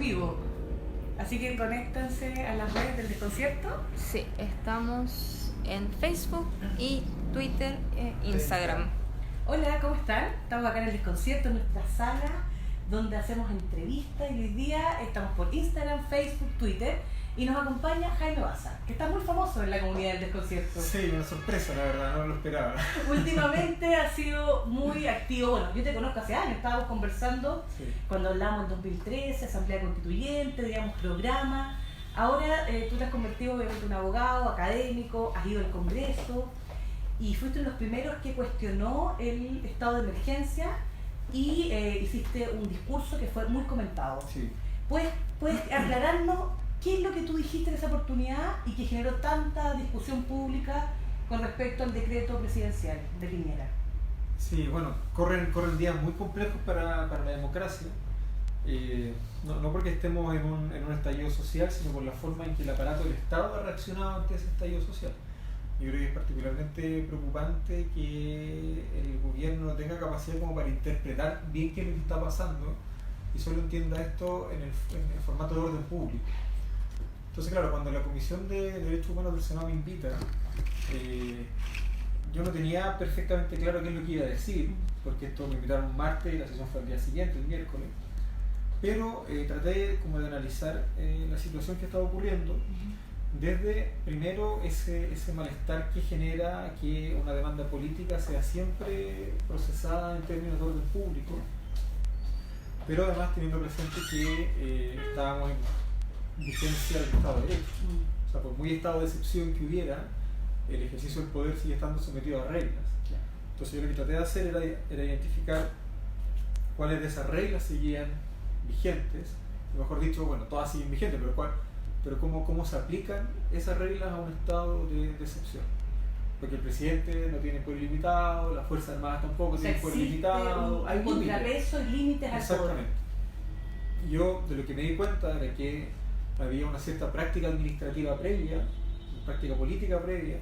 vivo. Así que conéctense a las redes del desconcierto. Sí, estamos en Facebook y Twitter e Instagram. Hola, ¿cómo están? Estamos acá en el desconcierto, en nuestra sala, donde hacemos entrevistas y hoy día estamos por Instagram, Facebook, Twitter y nos acompaña Jaime Baza, que está muy famoso en la comunidad del desconcierto. Sí, una sorpresa, la verdad, no lo esperaba. Últimamente ha sido muy activo. Bueno, yo te conozco hace años, estábamos conversando cuando hablamos en 2013, Asamblea Constituyente, digamos, programa. Ahora tú te has convertido obviamente en un abogado, académico, has ido al Congreso y fuiste uno de los primeros que cuestionó el estado de emergencia y hiciste un discurso que fue muy comentado. Sí. ¿Puedes aclararnos qué es lo que tú dijiste en esa oportunidad y que generó tanta discusión pública con respecto al decreto presidencial de Piñera? Sí, bueno, corren días muy complejos para la democracia, no porque estemos en un estallido social, sino por la forma en que el aparato del Estado ha reaccionado ante ese estallido social. Yo creo que es particularmente preocupante que el gobierno no tenga capacidad como para interpretar bien qué es lo que está pasando y solo entienda esto en el formato de orden público. Entonces, claro, cuando la Comisión de Derechos Humanos del Senado me invita, yo no tenía perfectamente claro qué es lo que iba a decir, porque esto me invitaron un martes y la sesión fue el día siguiente, el miércoles, pero traté como de analizar la situación que estaba ocurriendo desde, primero, ese malestar que genera que una demanda política sea siempre procesada en términos de orden público, pero además teniendo presente que estábamos en vigencia del Estado de Derecho. O sea, por muy estado de excepción que hubiera, el ejercicio del poder sigue estando sometido a reglas. Entonces yo lo que traté de hacer era identificar cuáles de esas reglas seguían vigentes, o mejor dicho, bueno, todas siguen vigentes, pero cómo se aplican esas reglas a un estado de excepción. Porque el presidente no tiene poder limitado, las Fuerzas Armadas tampoco tienen poder limitado. Hay contrapeso y límites al poder. Exactamente. Yo de lo que me di cuenta era que había una cierta práctica administrativa previa, práctica política previa,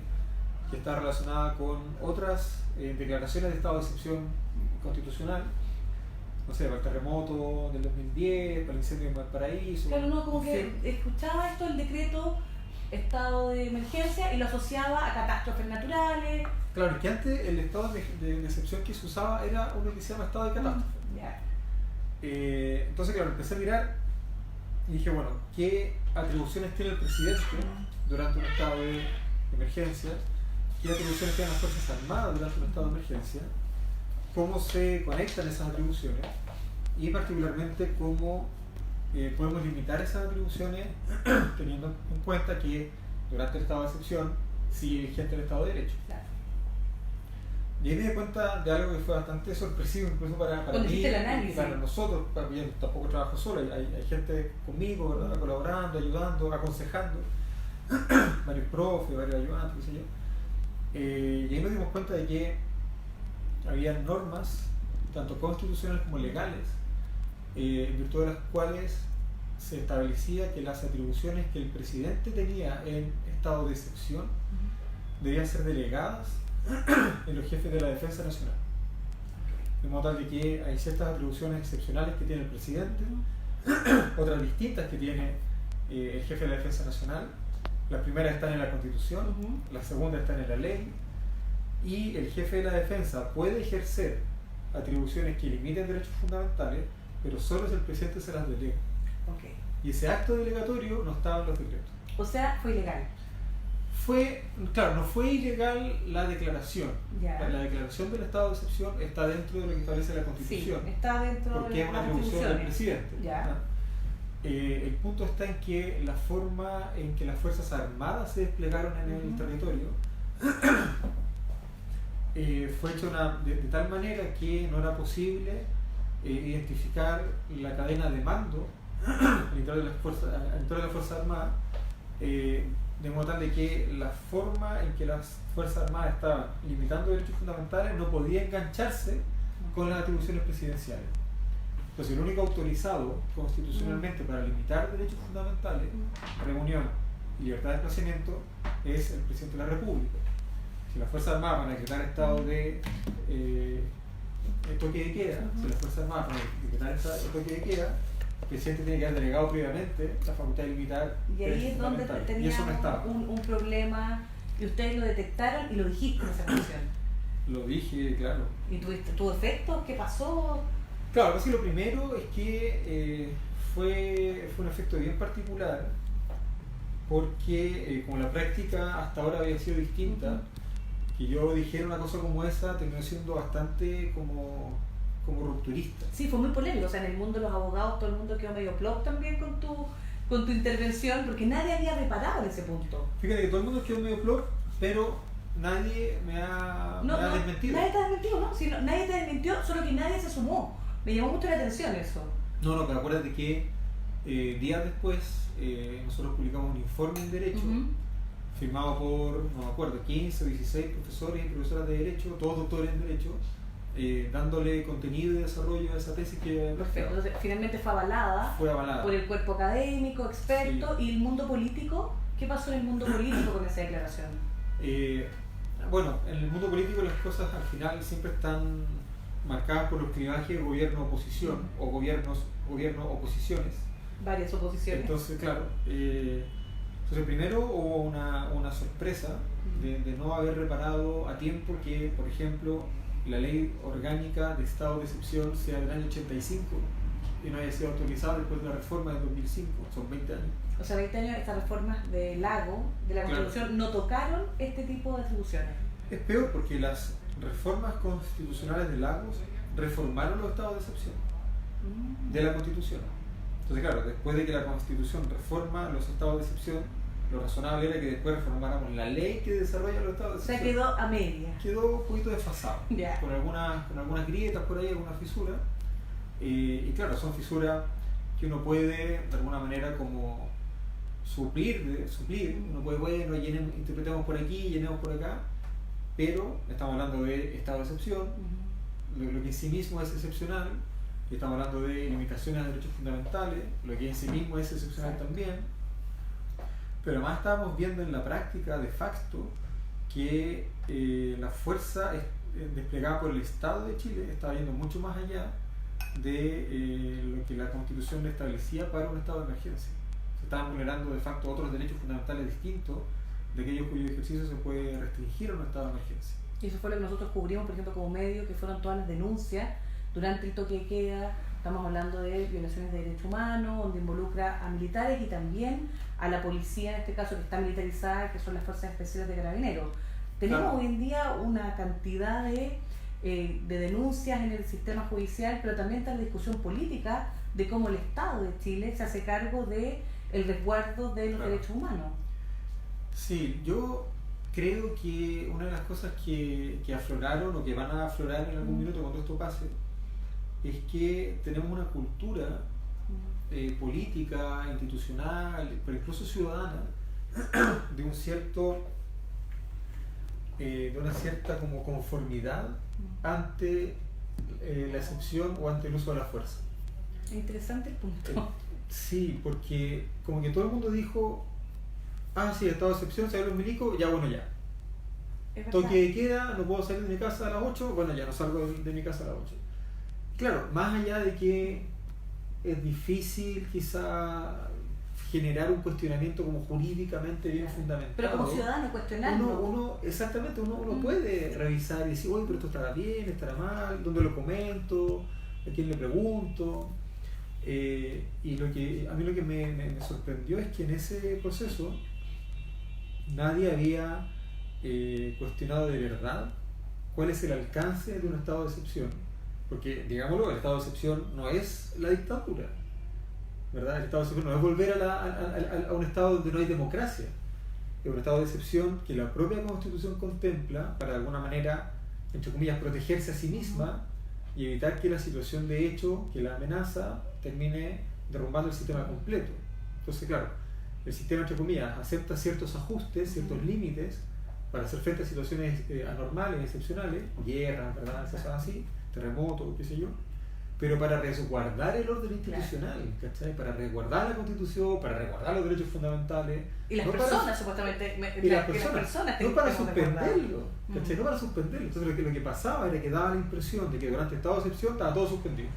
que está relacionada con otras declaraciones de estado de excepción constitucional, no sé, para el terremoto del 2010, para el incendio de Valparaíso. Claro, no, como que escuchaba esto, el decreto estado de emergencia y lo asociaba a catástrofes naturales. Claro, que antes el estado de excepción que se usaba era uno que se llama estado de catástrofe. Entonces, claro, empecé a mirar y dije, bueno, ¿qué atribuciones tiene el presidente durante un estado de emergencia? ¿Qué atribuciones tienen las Fuerzas Armadas durante un estado de emergencia? ¿Cómo se conectan esas atribuciones? Y particularmente cómo podemos limitar esas atribuciones teniendo en cuenta que durante el estado de excepción sigue vigente el estado de derecho. Claro. Y ahí me di cuenta de algo que fue bastante sorpresivo incluso para mí y para nosotros. Yo tampoco trabajo solo, hay gente conmigo, ¿verdad? Colaborando, ayudando, aconsejando, varios profes, varios ayudantes, qué sé yo. Y ahí nos dimos cuenta de que había normas, tanto constitucionales como legales, en virtud de las cuales se establecía que las atribuciones que el presidente tenía en estado de excepción debían ser delegadas en los jefes de la Defensa Nacional. De modo tal de que hay ciertas atribuciones excepcionales que tiene el presidente, otras distintas que tiene el jefe de la Defensa Nacional. Las primeras están en la Constitución, las segundas están en la ley, y el jefe de la Defensa puede ejercer atribuciones que limiten derechos fundamentales, pero solo si el presidente se las delega. Okay. Y ese acto delegatorio no estaba en los decretos. O sea, fue ilegal. Claro, no fue ilegal la declaración. Ya. La declaración del estado de excepción está dentro de lo que establece la Constitución. Sí, está dentro porque de es una atribución del presidente. Ya. El punto está en que la forma en que las Fuerzas Armadas se desplegaron en el territorio fue hecho de tal manera que no era posible identificar la cadena de mando al interior de las Fuerzas Armadas, de modo tal de que la forma en que las Fuerzas Armadas estaban limitando derechos fundamentales no podía engancharse con las atribuciones presidenciales. Entonces, el único autorizado constitucionalmente para limitar derechos fundamentales, reunión y libertad de desplazamiento, es el presidente de la República. Si las Fuerzas Armadas van a decretar estado de toque de queda, si las Fuerzas Armadas van a decretar toque de queda, el presidente tiene que haber delegado previamente la facultad de limitar. Y ahí es donde teníamos un problema, y ustedes lo detectaron y lo dijiste en esa canción. Lo dije, claro. ¿Y tuvo efectos? ¿Qué pasó? Claro, lo primero es que fue un efecto bien particular, porque como la práctica hasta ahora había sido distinta, que yo dijera una cosa como esa terminó siendo bastante como rupturista. Sí, fue muy polémico, o sea, en el mundo de los abogados todo el mundo quedó medio plop también con tu intervención, porque nadie había reparado en ese punto. Fíjate que todo el mundo quedó medio plop, pero nadie me ha desmentido. Nadie te ha desmentido, ¿no? Sí, nadie te desmintió, solo que nadie se sumó. Me llamó mucho la atención eso. No, pero acuérdate que días después nosotros publicamos un informe en Derecho, firmado por, no me acuerdo, 15 o 16 profesores y profesoras de Derecho, todos doctores en Derecho, dándole contenido y desarrollo a esa tesis que... Perfecto, entonces finalmente fue avalada por el cuerpo académico, experto, sí. ¿Y el mundo político? ¿Qué pasó en el mundo político con esa declaración? Bueno, en el mundo político las cosas al final siempre están marcadas por los clivajes gobierno-oposición o gobierno-oposiciones. Varias oposiciones. Entonces, claro, entonces primero hubo una sorpresa de no haber reparado a tiempo que, por ejemplo, la ley orgánica de estado de excepción sea del año 85 y no haya sido autorizada después de la reforma de 2005, son 20 años. O sea, 20 años estas reformas de Lago, de la Constitución, no tocaron este tipo de atribuciones. Es peor porque las reformas constitucionales de Lagos reformaron los estados de excepción de la Constitución. Entonces, claro, después de que la Constitución reforma los estados de excepción, lo razonable era que después reformáramos la ley que desarrolla los estados de excepción. O sea, quedó a media. Quedó un poquito desfasado, con algunas grietas por ahí, algunas fisuras. Y claro, son fisuras que uno puede de alguna manera como suplir. Uno puede, bueno, interpretemos por aquí, llenemos por acá, pero estamos hablando de estado de excepción, lo que en sí mismo es excepcional, y estamos hablando de limitaciones a derechos fundamentales, lo que en sí mismo es excepcional también, pero además estamos viendo en la práctica de facto que la fuerza desplegada por el Estado de Chile está yendo mucho más allá de lo que la Constitución le establecía para un estado de emergencia. Se estaban vulnerando de facto otros derechos fundamentales distintos de aquellos cuyo ejercicio se puede restringir a un estado de emergencia. Y eso fue lo que nosotros cubrimos, por ejemplo, como medio, que fueron todas las denuncias durante el toque de queda. Estamos hablando de violaciones de derechos humanos, donde involucra a militares y también a la policía, en este caso que está militarizada, que son las Fuerzas Especiales de Carabineros. Tenemos hoy en día una cantidad de denuncias en el sistema judicial, pero también está la discusión política de cómo el Estado de Chile se hace cargo de el resguardo de los derechos humanos. Sí, yo creo que una de las cosas que afloraron o que van a aflorar en algún minuto cuando esto pase es que tenemos una cultura política, institucional, pero incluso ciudadana, de una cierta como conformidad ante la excepción o ante el uso de la fuerza. Interesante el punto. Sí, porque como que todo el mundo dijo, sí, estado de excepción, se abre los milicos, ya bueno, ya. Toque de queda, no puedo salir de mi casa a las 8, bueno, ya no salgo de mi casa a las 8. Claro, más allá de que es difícil quizá generar un cuestionamiento como jurídicamente bien fundamentado. Pero como ciudadano cuestionarlo. Exactamente, uno puede revisar y decir, oye, pero esto estará bien, estará mal, ¿dónde lo comento? ¿A quién le pregunto? Y a mí lo que me sorprendió es que en ese proceso nadie había cuestionado de verdad cuál es el alcance de un estado de excepción. Porque, digámoslo, el estado de excepción no es la dictadura, ¿verdad? El estado de excepción no es volver a un estado donde no hay democracia. Es un estado de excepción que la propia Constitución contempla para de alguna manera, entre comillas, protegerse a sí misma y evitar que la situación de hecho que la amenaza termine derrumbando el sistema completo. Entonces, claro, el sistema, entre comillas, acepta ciertos ajustes, ciertos límites para hacer frente a situaciones anormales, excepcionales, guerras, ¿verdad? Cosas así, terremotos, qué sé yo, pero para resguardar el orden institucional, ¿cachai? Para resguardar la Constitución, para resguardar los derechos fundamentales. Y las personas, supuestamente. Las personas no para suspenderlo, ¿cachai? No para suspenderlo. Entonces lo que pasaba era que daba la impresión de que durante el estado de excepción estaba todo suspendido.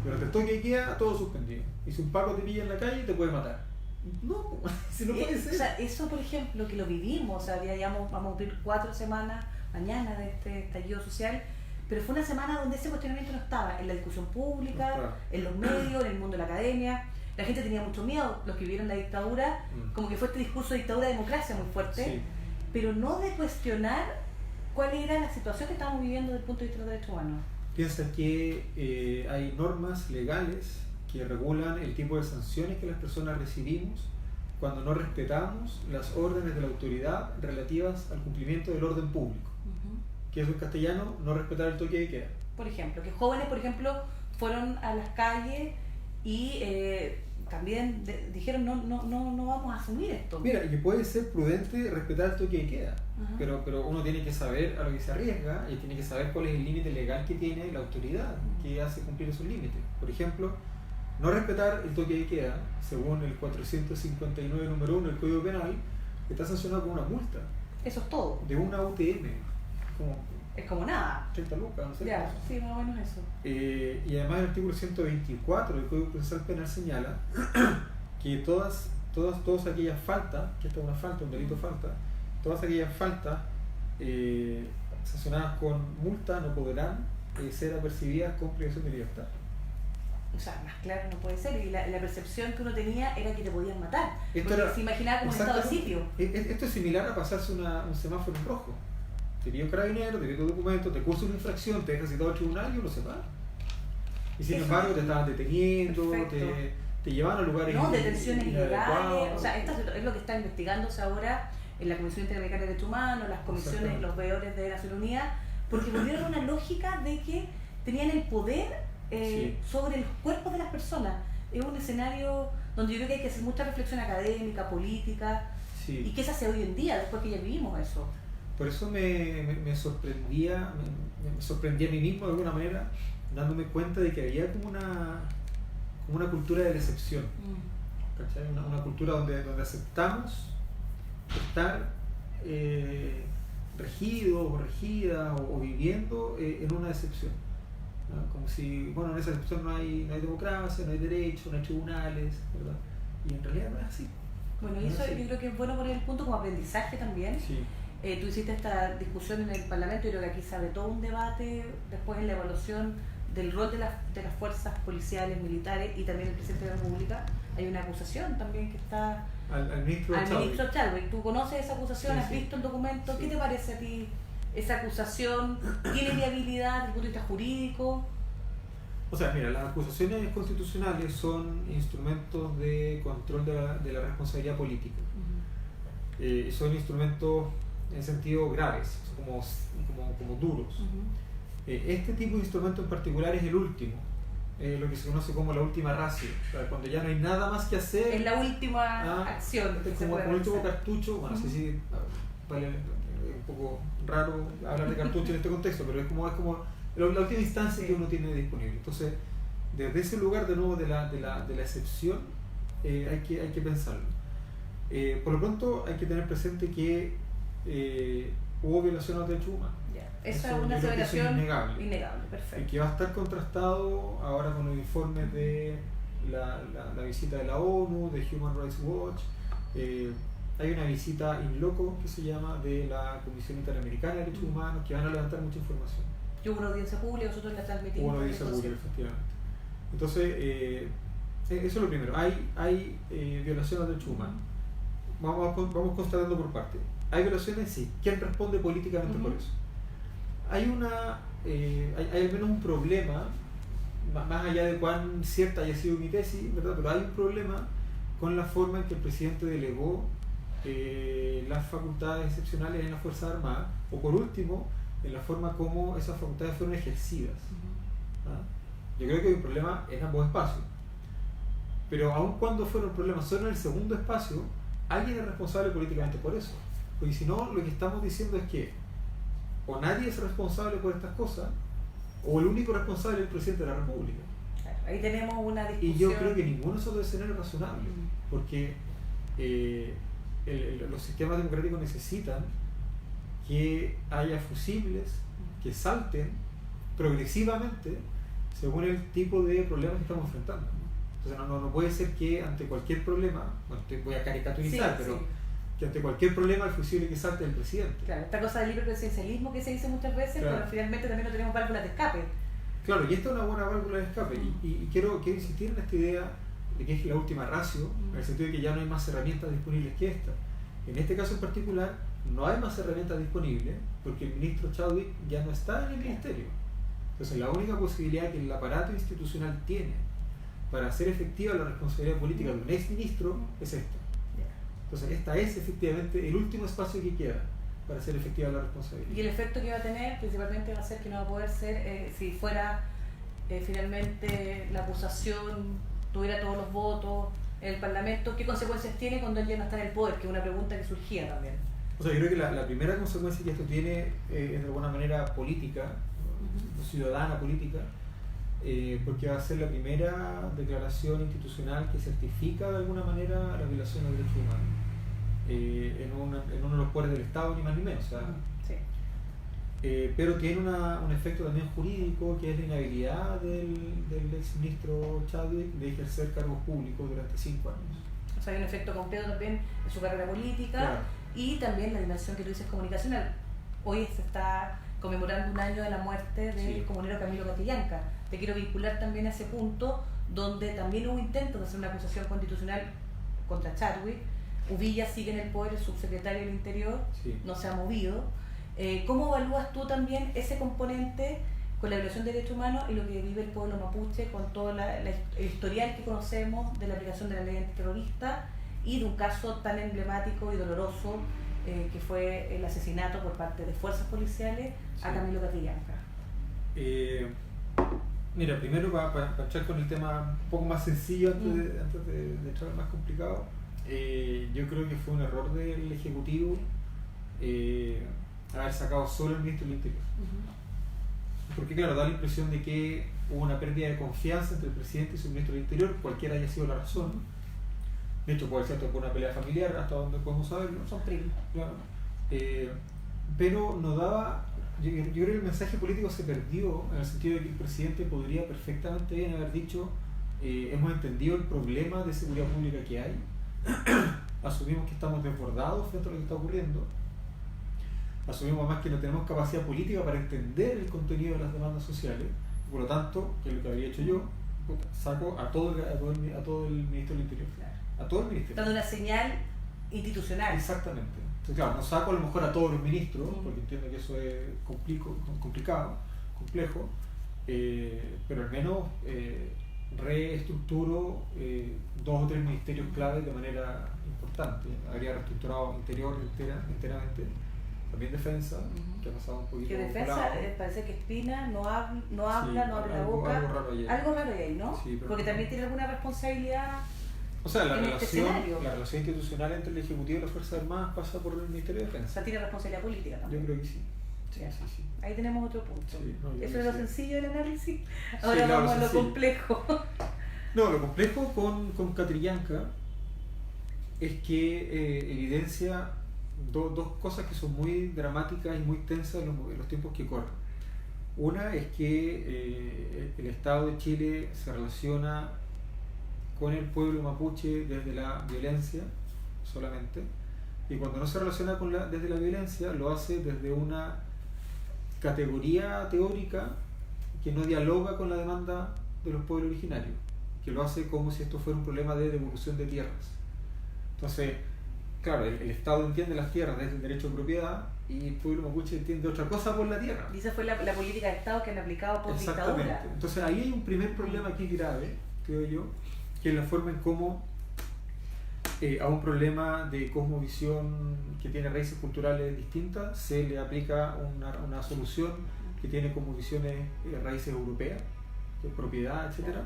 Durante el toque de queda, todo suspendido. Y si un Paco te pilla en la calle, te puede matar. No, si no puede ser. O sea, eso, por ejemplo, que lo vivimos, o sea, ya vamos a cumplir 4 semanas mañana de este estallido social, pero fue una semana donde ese cuestionamiento no estaba en la discusión pública, en los medios, en el mundo de la academia. La gente tenía mucho miedo, los que vivieron la dictadura, como que fue este discurso de dictadura-democracia muy fuerte, sí, pero no de cuestionar cuál era la situación que estábamos viviendo desde el punto de vista de los derechos humanos. Piensa que hay normas legales que regulan el tipo de sanciones que las personas recibimos cuando no respetamos las órdenes de la autoridad relativas al cumplimiento del orden público. Que eso en castellano, no respetar el toque de queda. Por ejemplo, que jóvenes, por ejemplo, fueron a las calles y también dijeron no vamos a asumir esto. Mira, y que puede ser prudente respetar el toque de queda, pero uno tiene que saber a lo que se arriesga y tiene que saber cuál es el límite legal que tiene la autoridad que hace cumplir esos límites. Por ejemplo, no respetar el toque de queda, según el 459 número 1 del Código Penal, está sancionado con una multa. Eso es todo. De una UTM. Es como nada. 30 lucas, no sé. Ya, sí, más o menos eso. Y además el artículo 124 del Código Procesal Penal señala que todas aquellas faltas, que esta es una falta, un delito falta, todas aquellas faltas sancionadas con multa no podrán ser apercibidas con privación de libertad. O sea, más claro no puede ser. Y la percepción que uno tenía era que te podían matar. Esto porque era, se imaginaba como un estado de sitio. Esto es similar a pasarse un semáforo en rojo. Te pide un carabinero, te pide tu documento, te cursa una infracción, te deja citado al tribunal y uno se va. Y sin embargo te estaban deteniendo, te llevan a lugares detenciones ilegales. O sea, esto es lo que está investigándose ahora en la Comisión Interamericana de Derechos Humanos, las comisiones, los veedores de Naciones Unidas, porque volvieron a una lógica de que tenían el poder sobre los cuerpos de las personas. Es un escenario donde yo creo que hay que hacer mucha reflexión académica, política, y que se hace hoy en día, después que ya vivimos eso. Por eso me sorprendía a mí mismo de alguna manera, dándome cuenta de que había como una cultura de decepción. ¿Cachai? Una cultura donde aceptamos estar regidos o regidas o viviendo en una decepción, ¿no? Como si, bueno, en esa decepción no hay democracia, no hay derechos, no hay tribunales, ¿verdad? Y en realidad no es así. Bueno, y eso yo creo que es bueno poner el punto como aprendizaje también. Sí. Tú hiciste esta discusión en el Parlamento, yo creo que aquí se abre todo un debate después en la evaluación del rol de las fuerzas policiales, militares y también el presidente de la República. Hay una acusación también que está al ministro Chadwick. ¿Tú conoces esa acusación? Sí, ¿has visto el documento? Sí. ¿Qué te parece a ti esa acusación? ¿Tiene viabilidad desde el punto de vista jurídico? O sea, mira, las acusaciones constitucionales son instrumentos de control de la responsabilidad política. Son instrumentos en sentido graves, como duros. Este tipo de instrumento en particular es el último, lo que se conoce como la última ratio, o sea, cuando ya no hay nada más que hacer. Es la última acción. Como el último cartucho, bueno, no sé si vale un poco raro hablar de cartucho en este contexto, pero es como la última instancia que uno tiene disponible. Entonces, desde ese lugar de nuevo de la excepción, hay que pensarlo. Por lo pronto hay que tener presente que hubo violación a los derechos humanos. Esa es una aseveración innegable, perfecto. Y que va a estar contrastado ahora con los informes de la visita de la ONU, de Human Rights Watch. Hay una visita in loco que se llama de la Comisión Interamericana de Derechos Humanos, que van a levantar mucha información. Y hubo una audiencia pública, nosotros la transmitimos. Hubo una audiencia pública, efectivamente. Entonces, eso es lo primero. Hay violación a los derechos humanos. Vamos constatando por parte. ¿Hay violaciones? Sí. ¿Quién responde políticamente por eso? Hay al menos un problema, más allá de cuán cierta haya sido mi tesis, ¿verdad? Pero hay un problema con la forma en que el presidente delegó las facultades excepcionales en las Fuerzas Armadas, o por último, en la forma como esas facultades fueron ejercidas. Yo creo que hay un problema en ambos espacios. Pero aun cuando fuera un problema solo en el segundo espacio, alguien es responsable políticamente por eso. Porque si no, lo que estamos diciendo es que o nadie es responsable por estas cosas, o el único responsable es el presidente de la República. Claro, ahí tenemos una discusión. Y yo creo que ninguno de esos escenarios es razonable, porque los sistemas democráticos necesitan que haya fusibles que salten progresivamente según el tipo de problema que estamos enfrentando. Entonces no puede ser que ante cualquier problema, bueno, te voy a caricaturizar, pero que ante cualquier problema el fusible que salte es el presidente. Claro, esta cosa del libre presidencialismo que se dice muchas veces, pero finalmente también no tenemos válvulas de escape. Claro, y esta es una buena válvula de escape, y quiero insistir en esta idea de que es la última ratio, en el sentido de que ya no hay más herramientas disponibles que esta. En este caso en particular, no hay más herramientas disponibles porque el ministro Chadwick ya no está en el ministerio. Entonces la única posibilidad que el aparato institucional tiene para hacer efectiva la responsabilidad política de un exministro es esta. Entonces esta es efectivamente el último espacio que queda para hacer efectiva la responsabilidad. Y el efecto que va a tener principalmente va a ser que no va a poder ser, si fuera finalmente la acusación tuviera todos los votos en el Parlamento, ¿qué consecuencias tiene cuando él ya no está en el poder? Que es una pregunta que surgía también. O sea, yo creo que la primera consecuencia que esto tiene es de alguna manera política, ciudadana política, porque va a ser la primera declaración institucional que certifica de alguna manera la violación de derechos humanos en uno de los poderes del Estado, ni más ni menos. O sea, pero tiene un efecto también jurídico, que es la inhabilidad del exministro Chadwick de ejercer cargos públicos durante 5 años. O sea, hay un efecto completo también en su carrera política, claro. Y también la dimensión que tú dices comunicacional. Hoy se está conmemorando un año de la muerte del comunero Camilo Catrillanca. Te quiero vincular también a ese punto donde también hubo intentos de hacer una acusación constitucional contra Chadwick. Uvilla sigue en el poder, el subsecretario del Interior, no se ha movido. ¿Cómo evalúas tú también ese componente con la violación de derechos humanos y lo que vive el pueblo mapuche con todo el historial que conocemos de la aplicación de la ley antiterrorista y de un caso tan emblemático y doloroso que fue el asesinato por parte de fuerzas policiales a Camilo Catrillanca? Mira, primero para entrar con el tema un poco más sencillo antes de entrar al más complicado, yo creo que fue un error del Ejecutivo haber sacado solo el ministro del Interior. Porque claro, da la impresión de que hubo una pérdida de confianza entre el presidente y su ministro del Interior, cualquiera haya sido la razón. De hecho, puede ser por una pelea familiar, hasta donde podemos saberlo. Son primos. Claro. Pero no daba... Yo creo que el mensaje político se perdió en el sentido de que el presidente podría perfectamente bien haber dicho hemos entendido el problema de seguridad pública que hay, asumimos que estamos desbordados frente a lo que está ocurriendo, asumimos además que no tenemos capacidad política para entender el contenido de las demandas sociales, y por lo tanto, que es lo que habría hecho yo, saco a todo el ministro del Interior. A todo el ministerio. Dando una señal institucional. Exactamente. Entonces, claro, no saco a lo mejor a todos los ministros, porque entiendo que eso es complicado, complejo, pero al menos reestructuro 2 o 3 ministerios claves de manera importante. Habría reestructurado Interior enteramente, también Defensa, que ha pasado un poquito. Que Defensa parece que Espina no habla, no abre la boca. Algo raro hay ahí, ¿no? Sí, porque también tiene alguna responsabilidad. O sea, la relación institucional entre el Ejecutivo y las Fuerzas Armadas pasa por el Ministerio de Defensa. O sea, tiene responsabilidad política también. Yo creo que sí. Sí. Ahí tenemos otro punto. Eso es lo sencillo del análisis. Ahora claro, vamos a lo complejo. No, lo complejo con Catrillanca es que evidencia dos cosas que son muy dramáticas y muy tensas en los tiempos que corren. Una es que el Estado de Chile se relaciona con el pueblo mapuche desde la violencia solamente, y cuando no se relaciona desde la violencia lo hace desde una categoría teórica que no dialoga con la demanda de los pueblos originarios, que lo hace como si esto fuera un problema de devolución de tierras. Entonces, claro, el Estado entiende las tierras desde el derecho de propiedad y el pueblo mapuche entiende otra cosa por la tierra. Y esa fue la política de Estado que han aplicado por dictadura. Entonces ahí hay un primer problema aquí grave, creo yo, que es la forma en cómo a un problema de cosmovisión que tiene raíces culturales distintas se le aplica una solución que tiene cosmovisiones raíces europeas, de propiedad, etc.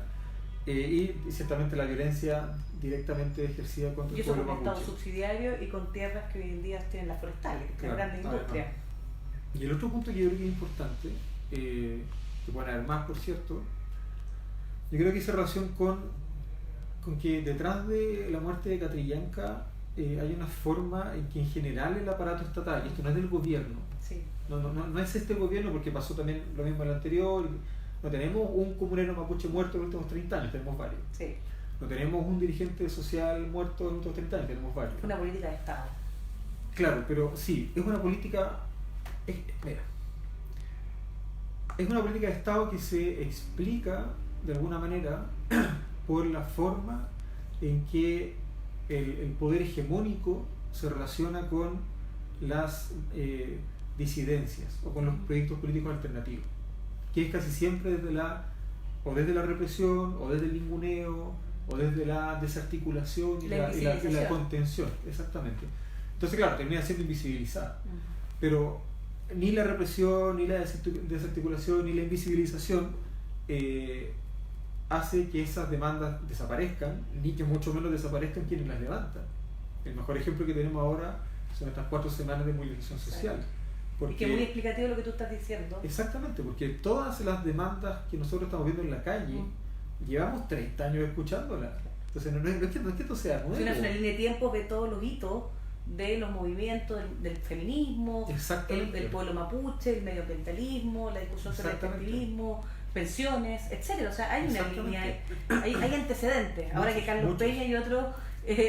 Y ciertamente la violencia directamente ejercida contra el pueblo mapuche. Y eso con Estado subsidiario y con tierras que hoy en día tienen las forestales, que tienen grandes industrias. Y el otro punto que yo creo que es importante, que pueden haber más por cierto, yo creo que hizo relación con que detrás de la muerte de Catrillanca hay una forma en que en general el aparato estatal, y esto no es del gobierno, no es este gobierno porque pasó también lo mismo en el anterior, No tenemos un comunero mapuche muerto en los últimos 30 años, tenemos varios. Sí. No tenemos un dirigente social muerto en los últimos 30 años, tenemos varios. Una política de Estado. Claro, pero sí, es una política... Mira, es una política de Estado que se explica de alguna manera por la forma en que el poder hegemónico se relaciona con las disidencias o con los proyectos políticos alternativos, que es casi siempre desde la represión o desde el ninguneo o desde la desarticulación y la contención, exactamente. Entonces, claro, termina siendo invisibilizada, pero ni la represión, ni la desarticulación, ni la invisibilización hace que esas demandas desaparezcan, ni que mucho menos desaparezcan quienes las levantan. El mejor ejemplo que tenemos ahora son estas 4 semanas de movilización social. Porque, y que es muy explicativo lo que tú estás diciendo. Exactamente, porque todas las demandas que nosotros estamos viendo en la calle, llevamos 30 años escuchándolas. Entonces no es que esto sea nuevo. Si una línea de tiempo de todos los hitos de los movimientos del feminismo, el pueblo mapuche, el medioambientalismo, la discusión sobre el activismo, pensiones, etcétera. O sea, hay una línea, hay antecedentes. Ahora que Carlos Peña y otros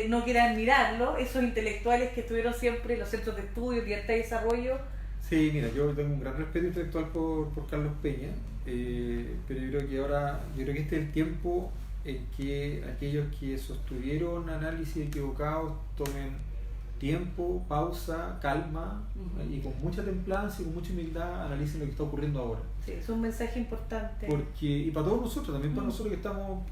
no quieran mirarlo, esos intelectuales que estuvieron siempre en los centros de estudio, libertad y desarrollo. Sí, mira, yo tengo un gran respeto intelectual por Carlos Peña, pero yo creo que este es el tiempo en que aquellos que sostuvieron análisis equivocados tomen tiempo, pausa, calma, y con mucha templanza y con mucha humildad analicen lo que está ocurriendo ahora. Sí, es un mensaje importante. Y para todos nosotros, también para nosotros que estamos,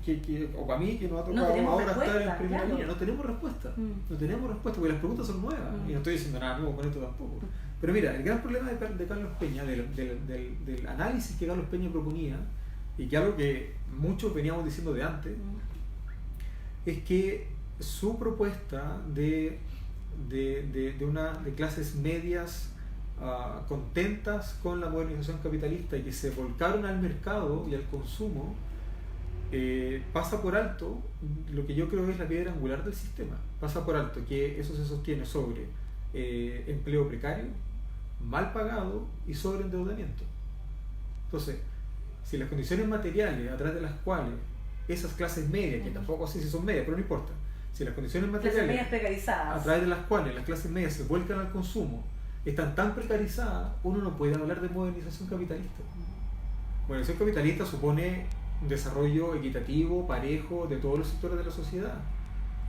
o para mí que nos ha tocado ahora estar en primera línea, no tenemos respuesta. No tenemos respuesta porque las preguntas son nuevas. Y no estoy diciendo nada nuevo con esto tampoco. Pero mira, el gran problema de Carlos Peña, del análisis que Carlos Peña proponía, y que algo que muchos veníamos diciendo de antes, es que su propuesta de clases medias contentas con la modernización capitalista y que se volcaron al mercado y al consumo, pasa por alto lo que yo creo que es la piedra angular del sistema. Pasa por alto que eso se sostiene sobre empleo precario, mal pagado y sobreendeudamiento. Entonces, si las condiciones materiales a través de las cuales esas clases medias, que tampoco sé si son medias, pero no importa, si las condiciones materiales a través de las cuales las clases medias se vuelcan al consumo están tan precarizadas, uno no puede hablar de modernización capitalista. Modernización capitalista supone un desarrollo equitativo, parejo de todos los sectores de la sociedad.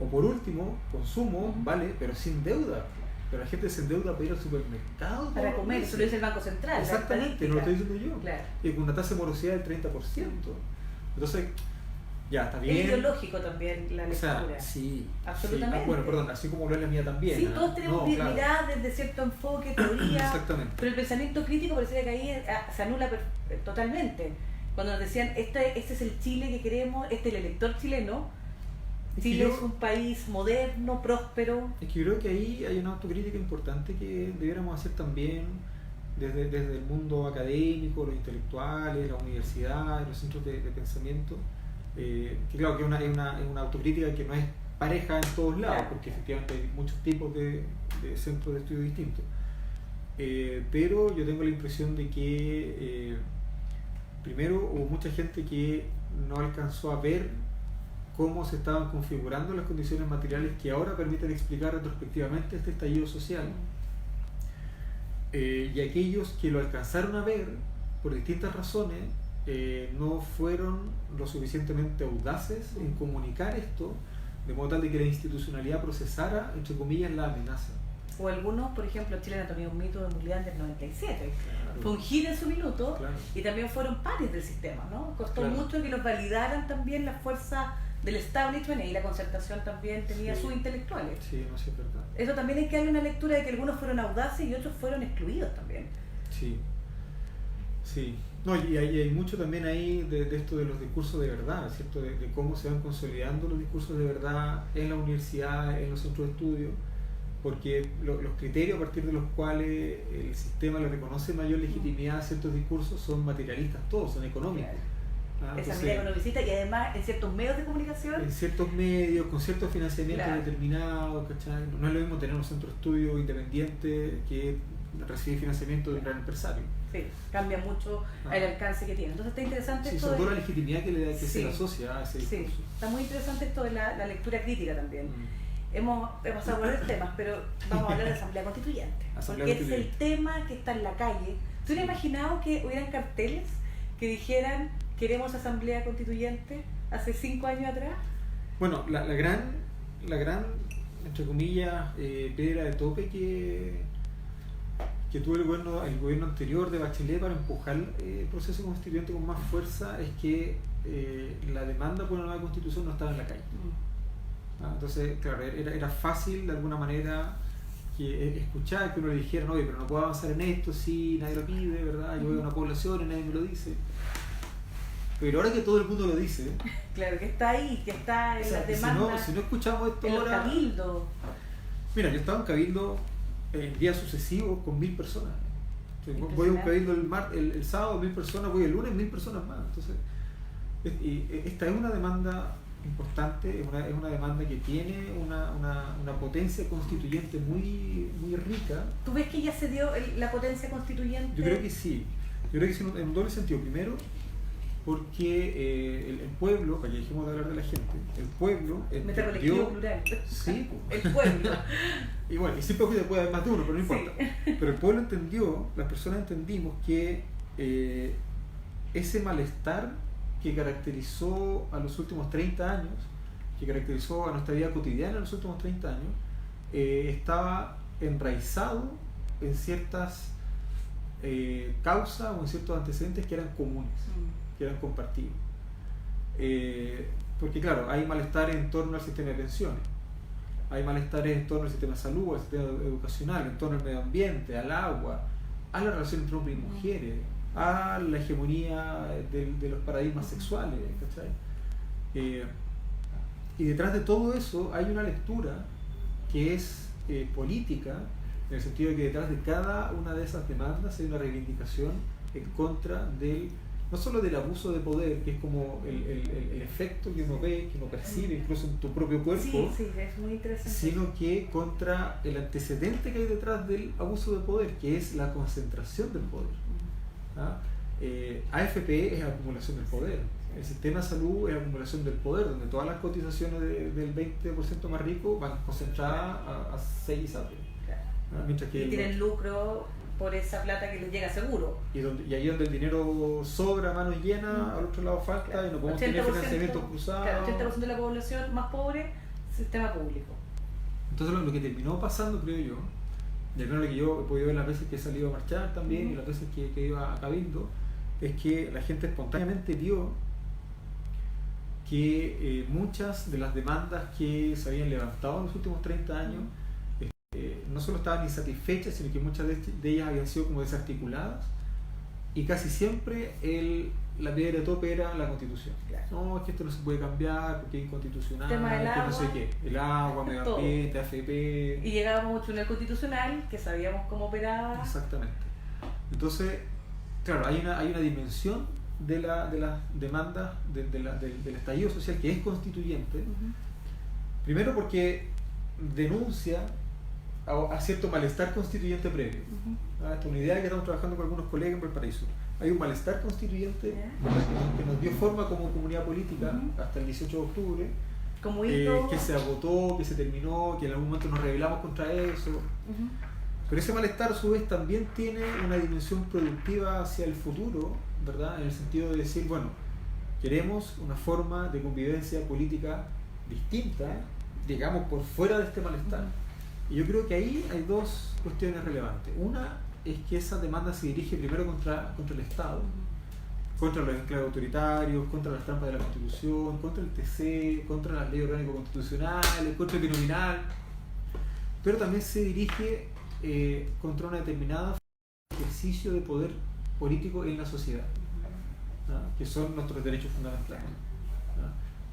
O por último, consumo, vale, pero sin deuda. Pero la gente se endeuda para ir al supermercado para comer, eso lo dice el Banco Central. Exactamente, no lo estoy diciendo yo. Claro. Y con una tasa de morosidad del 30%. Entonces, ya, está bien. Es ideológico también la lectura. O sea, sí. Absolutamente. Sí. Bueno, perdón, así como lo es la mía también. Sí, todos tenemos miradas desde cierto enfoque, teoría. Exactamente. Pero el pensamiento crítico parece que ahí se anula totalmente. Cuando nos decían, este es el Chile que queremos, el elector chileno. Chile es un país moderno, próspero. Es que yo creo que ahí hay una autocrítica importante que debiéramos hacer también desde el mundo académico, los intelectuales, las universidades, los centros de pensamiento. Que claro que es una autocrítica que no es pareja en todos lados, porque efectivamente hay muchos tipos de centros de estudio distintos. Pero yo tengo la impresión de que primero hubo mucha gente que no alcanzó a ver cómo se estaban configurando las condiciones materiales que ahora permiten explicar retrospectivamente este estallido social, y aquellos que lo alcanzaron a ver por distintas razones no fueron lo suficientemente audaces en comunicar esto de modo tal de que la institucionalidad procesara, entre comillas, la amenaza. O algunos, por ejemplo, Chile Anatomía un mito de Mulián del 97. Claro. Fue un hit en su minuto, claro. Y también fueron pares del sistema, ¿no? Costó mucho que los validaran también las fuerzas del establishment, y la concertación también tenía sus intelectuales. Sí, no sé, es verdad. Eso también hay que darle una lectura de que algunos fueron audaces y otros fueron excluidos también. Sí. No, y hay mucho también ahí de esto de los discursos de verdad, ¿cierto? De cómo se van consolidando los discursos de verdad en la universidad, en los centros de estudio, porque los criterios a partir de los cuales el sistema le reconoce mayor legitimidad a ciertos discursos son materialistas, todos son económicos. Esa mirada economicista, y además en ciertos medios de comunicación. En ciertos medios, con ciertos financiamientos determinados, ¿cachai? No es lo mismo tener un centro de estudio independiente que recibir financiamiento de un gran empresario. Sí, cambia mucho el alcance que tiene. Entonces está interesante sí, esto sobre todo la legitimidad que sí, se le asocia a ese discurso. Sí, está muy interesante esto de la lectura crítica también. Hemos pasado por varios temas, pero vamos a hablar de Asamblea Constituyente. Porque es el tema que está en la calle. ¿Tú te imaginado que hubieran carteles que dijeran queremos Asamblea Constituyente hace 5 años atrás? Bueno, la gran, entre comillas, piedra de tope que tuvo el gobierno anterior de Bachelet para empujar el proceso constituyente con más fuerza es que la demanda por una nueva constitución no estaba en la calle. Entonces, claro, era fácil de alguna manera que escuchar que uno le dijera, no, pero no puedo avanzar en esto si nadie lo pide, ¿verdad? Yo veo una población y nadie me lo dice. Pero ahora que todo el mundo lo dice, claro, que está ahí, que está en la demanda. Si no escuchamos esto en ahora. Los cabildos. Mira, yo estaba en cabildo en días sucesivos con 1000 personas. Voy a un cabildo el sábado, 1000 personas, voy el lunes, 1000 personas más. Entonces, esta es una demanda importante, es una demanda que tiene una potencia constituyente muy rica. ¿Tú ves que ya se dio la potencia constituyente? Yo creo que sí. Yo creo que sí, en un doble sentido. Primero, porque el pueblo, para que dejemos de hablar de la gente, el pueblo metacolectivo plural. Sí, el pueblo. Y bueno, y siempre puede haber más de uno, pero no importa. Sí. Pero el pueblo entendió, las personas entendimos que ese malestar que caracterizó a los últimos 30 años, que caracterizó a nuestra vida cotidiana en los últimos 30 años, estaba enraizado en ciertas causas o en ciertos antecedentes que eran comunes, que eran compartidos. Porque claro, hay malestar en torno al sistema de pensiones, hay malestar en torno al sistema de salud, al sistema educacional, en torno al medio ambiente, al agua, a la relación entre hombres y mujeres, a la hegemonía de los paradigmas sexuales, ¿cachai? Y detrás de todo eso hay una lectura que es política, en el sentido de que detrás de cada una de esas demandas hay una reivindicación en contra no solo del abuso de poder, que es como el efecto que uno ve, que uno percibe incluso en tu propio cuerpo, sí, es muy interesante, sino que contra el antecedente que hay detrás del abuso de poder, que es la concentración del poder. AFP es acumulación del poder, el sistema de salud es acumulación del poder, donde todas las cotizaciones del 20% más rico van concentradas a 6 ISAPRES. Mientras que y tienen lucro por esa plata que les llega seguro. Y ahí donde el dinero sobra a manos llenas, al otro lado falta, claro, y no podemos tener financiamientos cruzados. Claro, 80% de la población más pobre, sistema público. Entonces lo que terminó pasando, creo yo, y al menos lo que yo he podido ver las veces que he salido a marchar también y las veces que iba a cabildo, es que la gente espontáneamente vio que muchas de las demandas que se habían levantado en los últimos 30 años no solo estaban insatisfechas, sino que muchas de ellas habían sido como desarticuladas, y casi siempre la piedra de tope era la Constitución. Claro. No, es que esto no se puede cambiar porque es inconstitucional, que no sé qué, el agua, medio ambiente, AFP. Y llegábamos a un tribunal constitucional que sabíamos cómo operaba. Exactamente. Entonces, claro, hay una dimensión de las demandas del estallido social que es constituyente. Primero porque denuncia a cierto malestar constituyente previo. Esta es una idea que estamos trabajando con algunos colegas en Valparaíso. Hay un malestar constituyente que nos dio forma como comunidad política hasta el 18 de octubre, como que se agotó, que se terminó, que en algún momento nos rebelamos contra eso. Pero ese malestar a su vez también tiene una dimensión productiva hacia el futuro, ¿verdad? En el sentido de decir, bueno, queremos una forma de convivencia política distinta, digamos, por fuera de este malestar. Y yo creo que ahí hay dos cuestiones relevantes. Una es que esa demanda se dirige primero contra el Estado, contra los enclaves autoritarios, contra las trampas de la Constitución, contra el TC, contra las leyes orgánicas constitucionales, contra el binominal, pero también se dirige contra una determinada ejercicio de poder político en la sociedad, que son nuestros derechos fundamentales.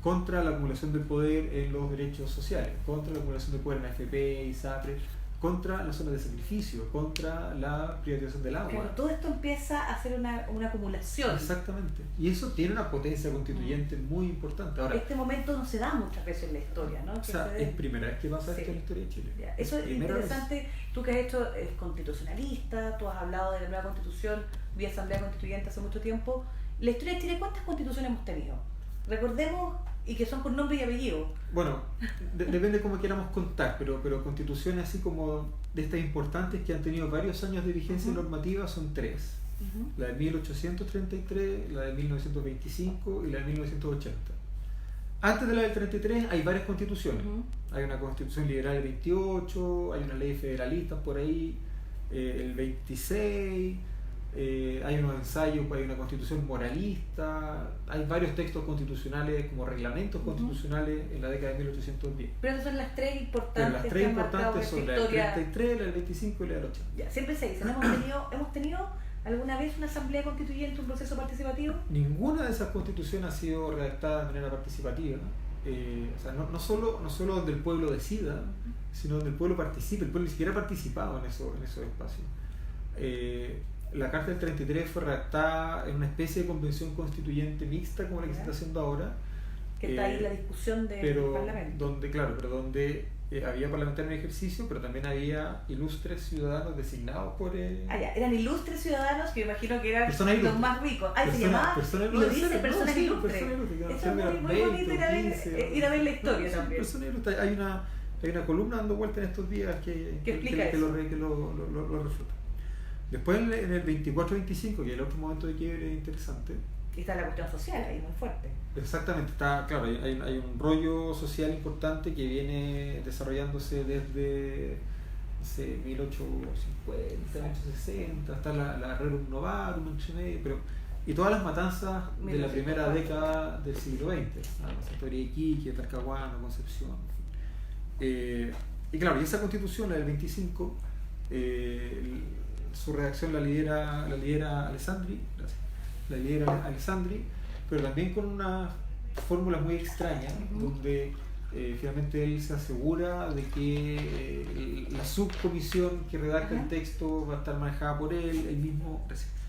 Contra la acumulación del poder en los derechos sociales, contra la acumulación del poder en AFP, ISAPRE, contra las zonas de sacrificio, contra la privatización del agua. Claro, todo esto empieza a hacer una acumulación. Exactamente. Y eso tiene una potencia constituyente muy importante. Ahora, este momento no se da muchas veces en la historia, ¿no? O sea, es primera vez que pasa esto en la historia de Chile. Ya, eso es interesante. Vez. Tú que has hecho, es constitucionalista, tú has hablado de la nueva constitución, vía asamblea constituyente hace mucho tiempo. La historia de Chile, ¿cuántas constituciones hemos tenido? Recordemos, y que son con nombre y apellido. Bueno, depende de cómo queramos contar, pero constituciones así como de estas importantes que han tenido varios años de vigencia normativa son 3. La de 1833, la de 1925 y la de 1980. Antes de la del 33 hay varias constituciones. Hay una constitución liberal del 28, hay una ley federalista por ahí, el 26... hay unos ensayos, hay una constitución moralista, hay varios textos constitucionales como reglamentos constitucionales en la década de 1810. Pero esas son las 3 importantes. Pero las 3 importantes son la del 33, la del 25 y la del 80. Ya, siempre se dice, ¿no? ¿Hemos tenido alguna vez una asamblea constituyente, un proceso participativo? Ninguna de esas constituciones ha sido redactada de manera participativa. O sea, no solo donde el pueblo decida, sino donde el pueblo participe. El pueblo ni siquiera ha participado en esos espacios. La Carta del 33 fue redactada en una especie de convención constituyente mixta como la que se está haciendo ahora. Que está ahí la discusión del Parlamento. Donde había parlamentarios en ejercicio, pero también había ilustres ciudadanos designados por... eran ilustres ciudadanos que me imagino que eran los más ricos. Se llamaba... Lo dice personas ilustres. Eso es muy bonito ir a ver la historia también. Hay una columna dando vuelta en estos días que lo refleja. Después en el 24-25, que es el otro momento de quiebre interesante. Y está la cuestión social ahí muy fuerte. Exactamente, claro, hay un rollo social importante que viene desarrollándose desde 1850, 1860, hasta la Rerum Novarum, y todas las matanzas de la primera década del siglo XX, Santa de Iquique, Talcahuano, Concepción. Y claro, y esa constitución, la del 25, su redacción la lidera Alessandri, pero también con una fórmula muy extraña, donde finalmente él se asegura de que la subcomisión que redacta el texto va a estar manejada por él mismo.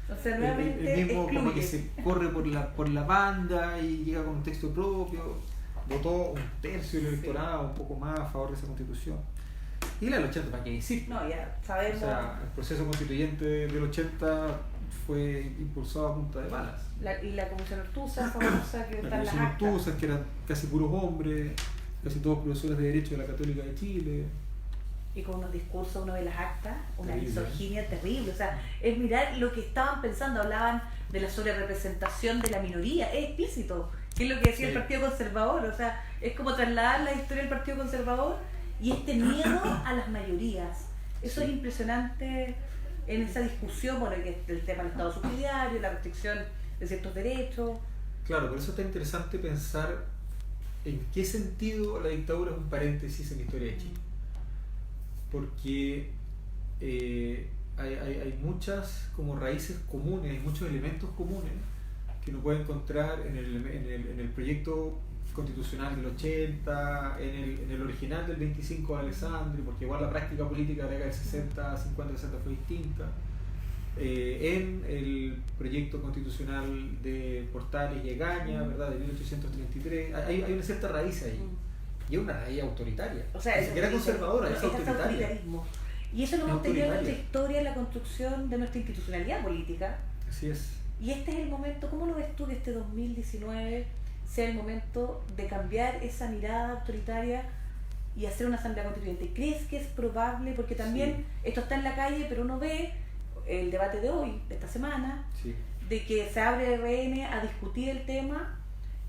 O sea, el mismo como que se corre por la banda y llega con un texto propio. Votó 1/3 del electorado, un poco más a favor de esa constitución. Y la del 80, ¿para qué decir? No, ya sabemos. O sea, el proceso constituyente del 80 fue impulsado a punta de balas. Y la Comisión Ortúzar, famosa, que está en las actas. Ortúzar, que eran casi puros hombres, casi todos profesores de Derecho de la Católica de Chile. Y con unos discursos, uno de las actas, una misoginia terrible. O sea, es mirar lo que estaban pensando. Hablaban de la sobrerepresentación de la minoría, es explícito, que es lo que decía el Partido Conservador. O sea, es como trasladar la historia del Partido Conservador y este miedo a las mayorías. Eso es impresionante en esa discusión, bueno, que es el tema del Estado subsidiario, la restricción de ciertos derechos. Claro, por eso está interesante pensar en qué sentido la dictadura es un paréntesis en la historia de Chile. Porque hay muchas como raíces comunes, hay muchos elementos comunes que uno puede encontrar en el proyecto constitucional del 80, en el original del 25 de Alessandri, porque igual la práctica política de la década del 60, 50, 60 fue distinta, en el proyecto constitucional de Portales y Egaña, ¿verdad?, de 1833, hay una cierta raíz ahí, y es una raíz autoritaria, o sea, ni siquiera conservadora, es autoritaria. Y eso lo hemos tenido en nuestra historia, en la construcción de nuestra institucionalidad política. Así es. Y este es el momento, ¿cómo lo ves tú que este 2019 sea el momento de cambiar esa mirada autoritaria y hacer una asamblea constituyente? ¿Crees que es probable? Porque también esto está en la calle, pero uno ve el debate de hoy, de esta semana, de que se abre RN a discutir el tema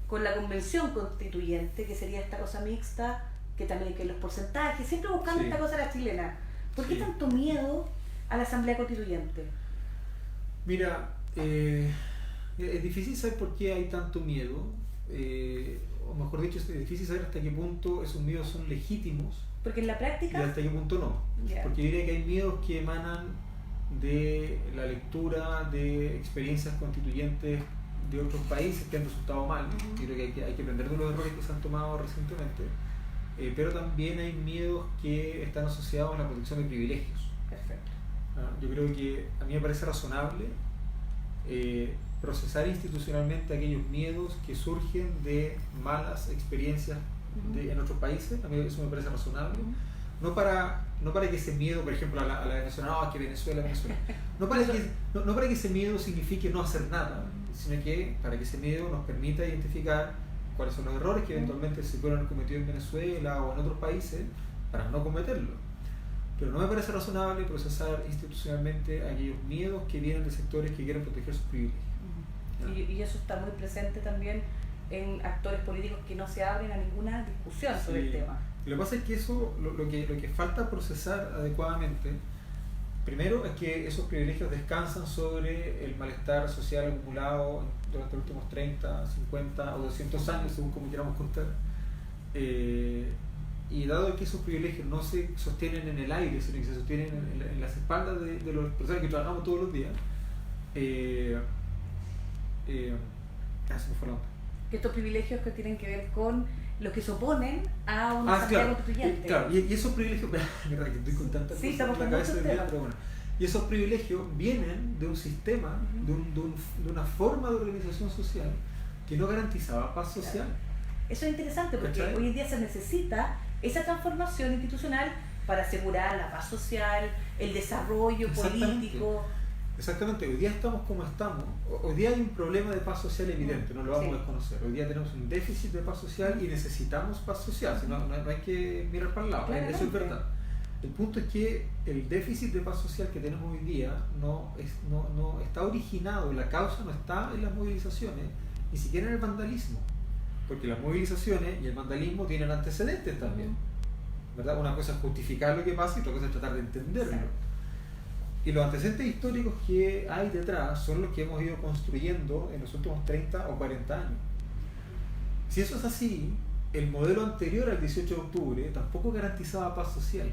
con la convención constituyente, que sería esta cosa mixta, que también hay que los porcentajes, siempre buscando esta cosa a la chilena. ¿Por qué tanto miedo a la asamblea constituyente? Mira, es difícil saber por qué hay tanto miedo, o mejor dicho, es difícil saber hasta qué punto esos miedos son legítimos. Porque en la práctica... Y hasta qué punto no. Porque yo diría que hay miedos que emanan de la lectura de experiencias constituyentes de otros países que han resultado mal. Yo creo que hay que aprender de los errores que se han tomado recientemente. pero también hay miedos que están asociados a la protección de privilegios. Perfecto. Yo creo que a mí me parece razonable procesar institucionalmente aquellos miedos que surgen de malas experiencias en otros países. A mí eso me parece razonable. No para que ese miedo, por ejemplo, a la venezolana, que Venezuela. No para que ese miedo signifique no hacer nada, sino que para que ese miedo nos permita identificar cuáles son los errores que eventualmente se pueden haber cometido en Venezuela o en otros países para no cometerlo. Pero no me parece razonable procesar institucionalmente aquellos miedos que vienen de sectores que quieren proteger sus privilegios. Y eso está muy presente también en actores políticos que no se abren a ninguna discusión sobre el tema. Lo que pasa es que eso, lo que falta procesar adecuadamente, primero es que esos privilegios descansan sobre el malestar social acumulado durante los últimos 30, 50 o 200 años, según como queramos contar. Y dado que esos privilegios no se sostienen en el aire, sino que se sostienen en las espaldas de los personas que trabajamos todos los días, se me fue la onda. Que estos privilegios que tienen que ver con los que se oponen a una asamblea constituyente. Claro, y esos privilegios, verdad que estoy con tantas cosas en la cabeza de día, pero bueno, y esos privilegios vienen de un sistema, de una forma de organización social que no garantizaba paz social. Eso es interesante porque ¿cachai? Hoy en día se necesita esa transformación institucional para asegurar la paz social, el desarrollo político. Exactamente, hoy día estamos como estamos. Hoy día hay un problema de paz social evidente, no lo vamos a desconocer. Hoy día tenemos un déficit de paz social y necesitamos paz social, si no hay que mirar para el lado, claramente. Eso es verdad. El punto es que el déficit de paz social que tenemos hoy día no está originado, la causa no está en las movilizaciones, ni siquiera en el vandalismo, porque las movilizaciones y el vandalismo tienen antecedentes también, ¿verdad? Una cosa es justificar lo que pasa y otra cosa es tratar de entenderlo. Y los antecedentes históricos que hay detrás son los que hemos ido construyendo en los últimos 30 o 40 años. Si eso es así, el modelo anterior al 18 de octubre tampoco garantizaba paz social.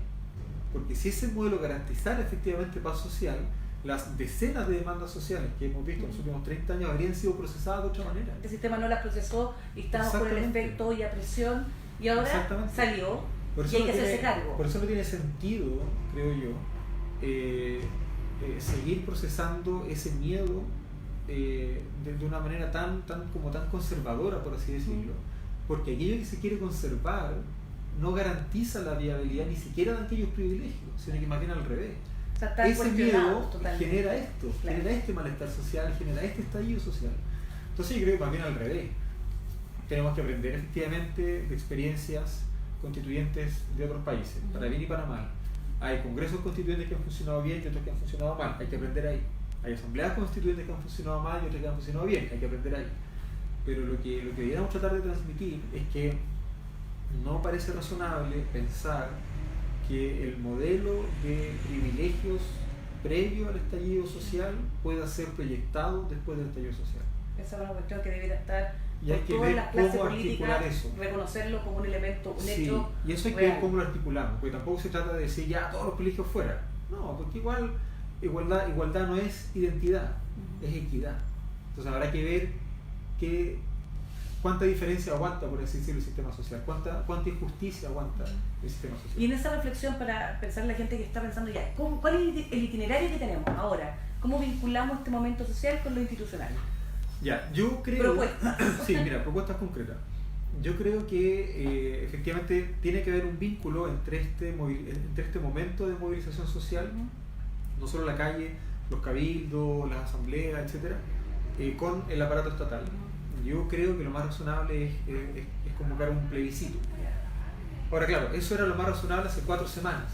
Porque si ese modelo garantizara efectivamente paz social, las decenas de demandas sociales que hemos visto en los últimos 30 años habrían sido procesadas de otra manera. El sistema no las procesó y estamos por el efecto y a presión y ahora salió y hay que hacerse cargo. Por eso no tiene sentido, creo yo, seguir procesando ese miedo de una manera tan conservadora, por así decirlo, porque aquello que se quiere conservar no garantiza la viabilidad ni siquiera de aquellos privilegios, sino que más bien al revés. O sea, ese miedo genera esto, claro, genera este malestar social, genera este estallido social. Entonces yo creo que más bien al revés. Tenemos que aprender efectivamente de experiencias constituyentes de otros países, para bien y para mal. Hay congresos constituyentes que han funcionado bien y otros que han funcionado mal, hay que aprender ahí. Hay asambleas constituyentes que han funcionado mal y otras que han funcionado bien, hay que aprender ahí. Pero lo que deberíamos tratar de transmitir es que no parece razonable pensar que el modelo de privilegios previo al estallido social pueda ser proyectado después del estallido social. Esa es una cuestión que debería estar y hay que ver cómo articular eso. Reconocerlo como un elemento, un hecho. Y eso hay que ver cómo lo articulamos, porque tampoco se trata de decir ya todos los privilegios fuera. No, porque igualdad no es identidad, es equidad. Entonces habrá que ver cuánta diferencia aguanta, por así decirlo, el sistema social, cuánta injusticia aguanta el sistema social. Y en esa reflexión, para pensar en la gente que está pensando ya, ¿cuál es el itinerario que tenemos ahora? ¿Cómo vinculamos este momento social con lo institucional? Ya, yo creo... Propuestas. Sí, mira, propuestas concretas. Yo creo que efectivamente tiene que haber un vínculo entre este momento de movilización social, no solo la calle, los cabildos, las asambleas, etcétera, con el aparato estatal. Yo creo que lo más razonable es convocar un plebiscito. Ahora, claro, eso era lo más razonable hace 4 semanas,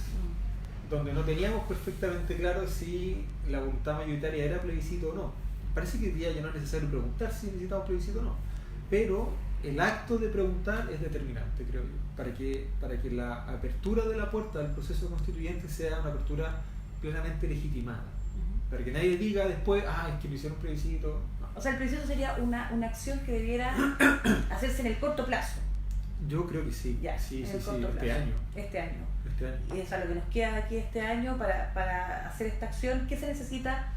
donde no teníamos perfectamente claro si la voluntad mayoritaria era plebiscito o no. Parece que hoy día ya no es necesario preguntar si necesitamos plebiscito o no, pero el acto de preguntar es determinante, creo yo, para que la apertura de la puerta del proceso constituyente sea una apertura plenamente legitimada, para que nadie diga después, es que me hicieron plebiscito. O sea, el plebiscito sería una acción que debiera hacerse en el corto plazo. Yo creo que sí, este año. Y eso es lo que nos queda aquí este año para hacer esta acción. ¿Qué se necesita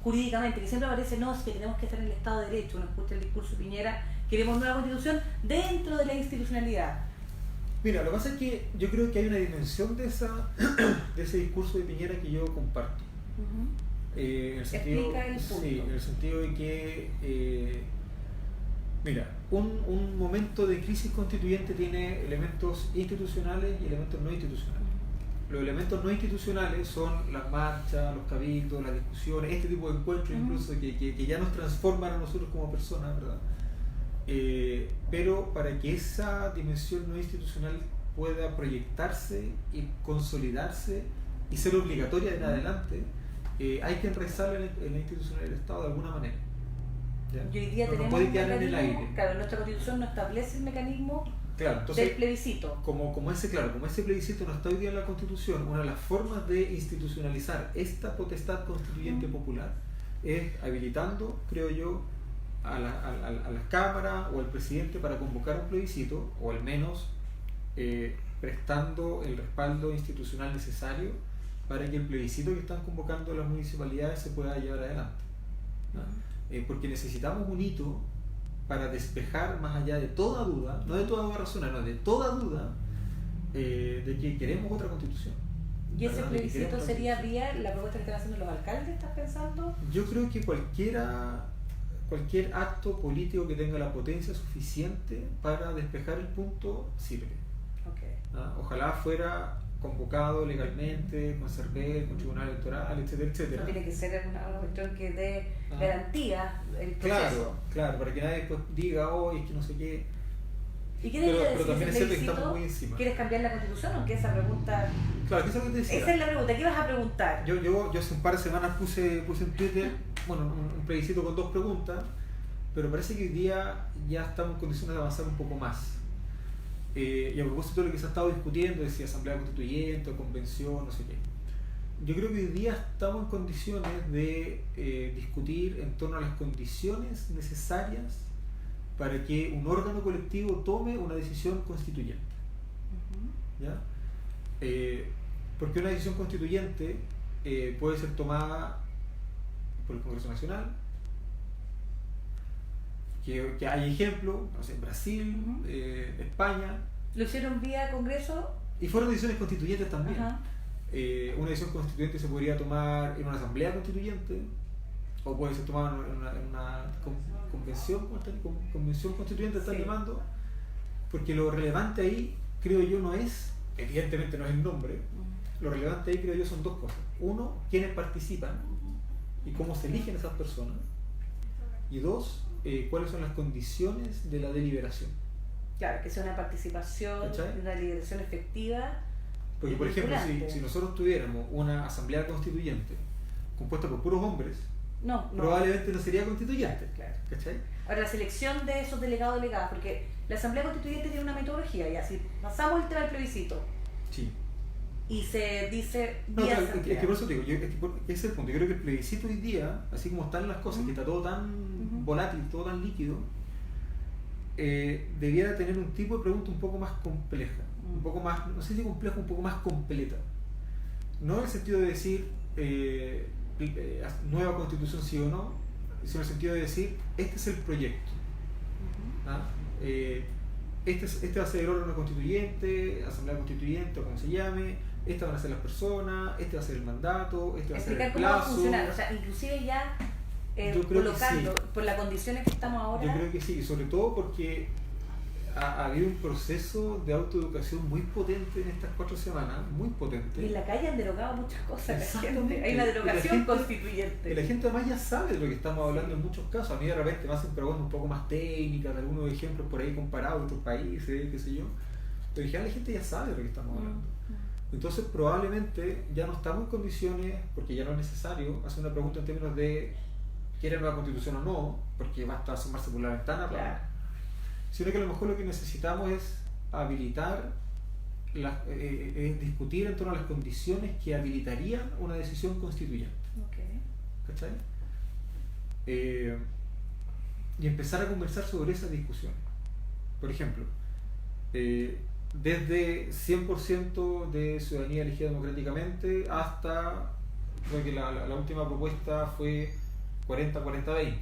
jurídicamente? Que siempre aparece, no, es que tenemos que estar en el Estado de Derecho. Uno escucha el discurso de Piñera, queremos nueva constitución dentro de la institucionalidad. Mira, lo que pasa es que yo creo que hay una dimensión de ese discurso de Piñera que yo comparto. En el sentido, explica el punto. Sí, en el sentido de que, mira, un momento de crisis constituyente tiene elementos institucionales y elementos no institucionales. Los elementos no institucionales son las marchas, los cabildos, las discusiones, este tipo de encuentros incluso que ya nos transforman a nosotros como personas, ¿verdad? Pero para que esa dimensión no institucional pueda proyectarse y consolidarse y ser obligatoria en adelante, hay que enraizarla en la institucionalidad del Estado de alguna manera. ¿Ya? Y hoy día tenemos puede quedar en el aire. Claro, nuestra Constitución no establece el mecanismo, claro, entonces, del plebiscito. Como ese plebiscito no está hoy día en la Constitución, una de las formas de institucionalizar esta potestad constituyente popular es habilitando, creo yo, a las cámaras o al presidente para convocar un plebiscito, o al menos prestando el respaldo institucional necesario para que el plebiscito que están convocando las municipalidades se pueda llevar adelante, ¿no? Porque necesitamos un hito para despejar, más allá de toda duda, no de toda duda razonable, no, de toda duda, de que queremos otra constitución. ¿Y ese plebiscito sería vía la propuesta que están haciendo los alcaldes, estás pensando? Yo creo que cualquier acto político que tenga la potencia suficiente para despejar el punto sirve. Okay. Ojalá fuera convocado legalmente, con CERVEL, con tribunal electoral, etcétera, etcétera. No tiene que ser una cuestión que dé garantía el proceso. Claro, para que nadie después diga, es que no sé qué. ¿Y qué debería decir pero también ese es cierto que plebiscito? estamos muy encima. ¿Quieres cambiar la Constitución o qué? Esa pregunta... Claro, ¿qué es lo que te decía? Esa es la pregunta, ¿qué vas a preguntar? Yo hace un par de semanas puse en Twitter un plebiscito con 2 preguntas, pero parece que hoy día ya estamos en condiciones de avanzar un poco más. Y a propósito de lo que se ha estado discutiendo, de si asamblea constituyente o convención, no sé qué, yo creo que hoy día estamos en condiciones de discutir en torno a las condiciones necesarias para que un órgano colectivo tome una decisión constituyente. ¿Ya? Porque una decisión constituyente puede ser tomada por el Congreso Nacional, que hay ejemplos, no sé, Brasil, España. ¿Lo hicieron vía Congreso? Y fueron decisiones constituyentes también. Una decisión constituyente se podría tomar en una asamblea constituyente, o puede ser tomada en una convención constituyente, están llamando, porque lo relevante ahí, creo yo, no es, evidentemente no es el nombre, lo relevante ahí, creo yo, son 2 cosas. Uno, quiénes participan y cómo se eligen esas personas, y 2, cuáles son las condiciones de la deliberación. Claro, que sea una participación, ¿cachai? Una deliberación efectiva. Porque, por ejemplo, si nosotros tuviéramos una asamblea constituyente compuesta por puros hombres, probablemente no sería constituyente. Claro. ¿Cachai? Ahora, la selección de esos delegados o delegadas, porque la asamblea constituyente tiene una metodología, y así pasamos el tema del plebiscito. Sí. Y se dice vía es que por eso te digo, ese es el punto. Yo creo que el plebiscito hoy día, así como están las cosas, que está todo tan volátil, todo tan líquido, debiera tener un tipo de pregunta un poco más compleja, un poco más, no sé si compleja, un poco más completa. No en el sentido de decir nueva constitución sí o no, sino en el sentido de decir, este es el proyecto. Este va a ser el órgano constituyente, asamblea constituyente o como se llame, estas van a ser las personas, este va a ser el mandato, este va a ser el plazo. Explicar cómo va a funcionar, o sea, inclusive ya colocando, sí, por las condiciones que estamos ahora. Yo creo que sí, sobre todo porque ha habido un proceso de autoeducación muy potente en estas 4 semanas, muy potente. Y en la calle han derogado muchas cosas, la gente. Hay una derogación constituyente. Y la gente además ya sabe de lo que estamos hablando en muchos casos. A mí de repente me hacen preguntas un poco más técnicas, de algunos ejemplos por ahí comparados de otros países, qué sé yo. Pero en general la gente ya sabe de lo que estamos hablando. Entonces probablemente ya no estamos en condiciones, porque ya no es necesario, hacer una pregunta en términos de ¿quiere nueva constitución o no? Porque basta asomarse por la ventana, claro, sino que a lo mejor lo que necesitamos es habilitar, es discutir en torno a las condiciones que habilitarían una decisión constituyente. ¿Cachai? Y empezar a conversar sobre esas discusiones. Por ejemplo, desde 100% de ciudadanía elegida democráticamente hasta, creo que la última propuesta fue 40-40-20.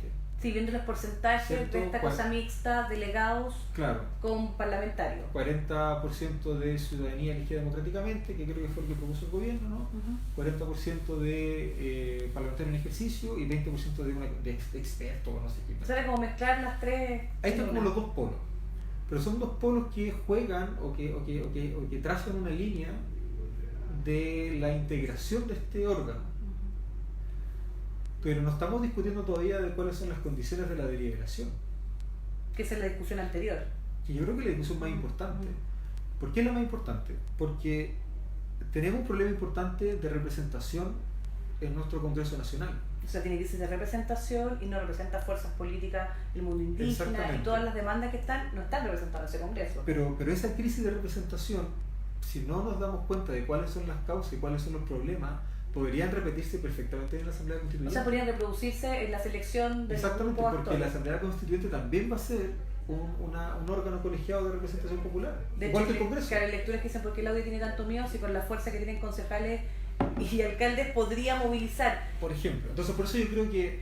Sí, viendo los porcentajes, ¿cierto?, de esta cosa mixta, delegados, claro, con parlamentarios. 40% de ciudadanía elegida democráticamente, que creo que fue el que propuso el gobierno, ¿no? 40% de parlamentarios en ejercicio y 20% de expertos, no sé qué. O sea, era como mezclar las tres. Ahí están como los dos polos. Pero son dos polos que juegan o que trazan una línea de la integración de este órgano. Pero no estamos discutiendo todavía de cuáles son las condiciones de la deliberación. Que esa es la discusión anterior. Que yo creo que es la discusión más importante. ¿Por qué es la más importante? Porque tenemos un problema importante de representación en nuestro Congreso Nacional. O sea, tiene crisis de representación y no representa fuerzas políticas, el mundo indígena y todas las demandas que no están representadas en ese Congreso. Pero esa crisis de representación, si no nos damos cuenta de cuáles son las causas y cuáles son los problemas, podrían repetirse perfectamente en la Asamblea Constituyente. O sea, podrían reproducirse en la selección del exactamente, grupo porque actor. La Asamblea Constituyente también va a ser un órgano colegiado de representación popular. De igual hecho, que el Congreso. Que hay lecturas que dicen por qué el audio tiene tanto miedo si con la fuerza que tienen concejales y alcaldes podría movilizar. Por ejemplo. Entonces, por eso yo creo que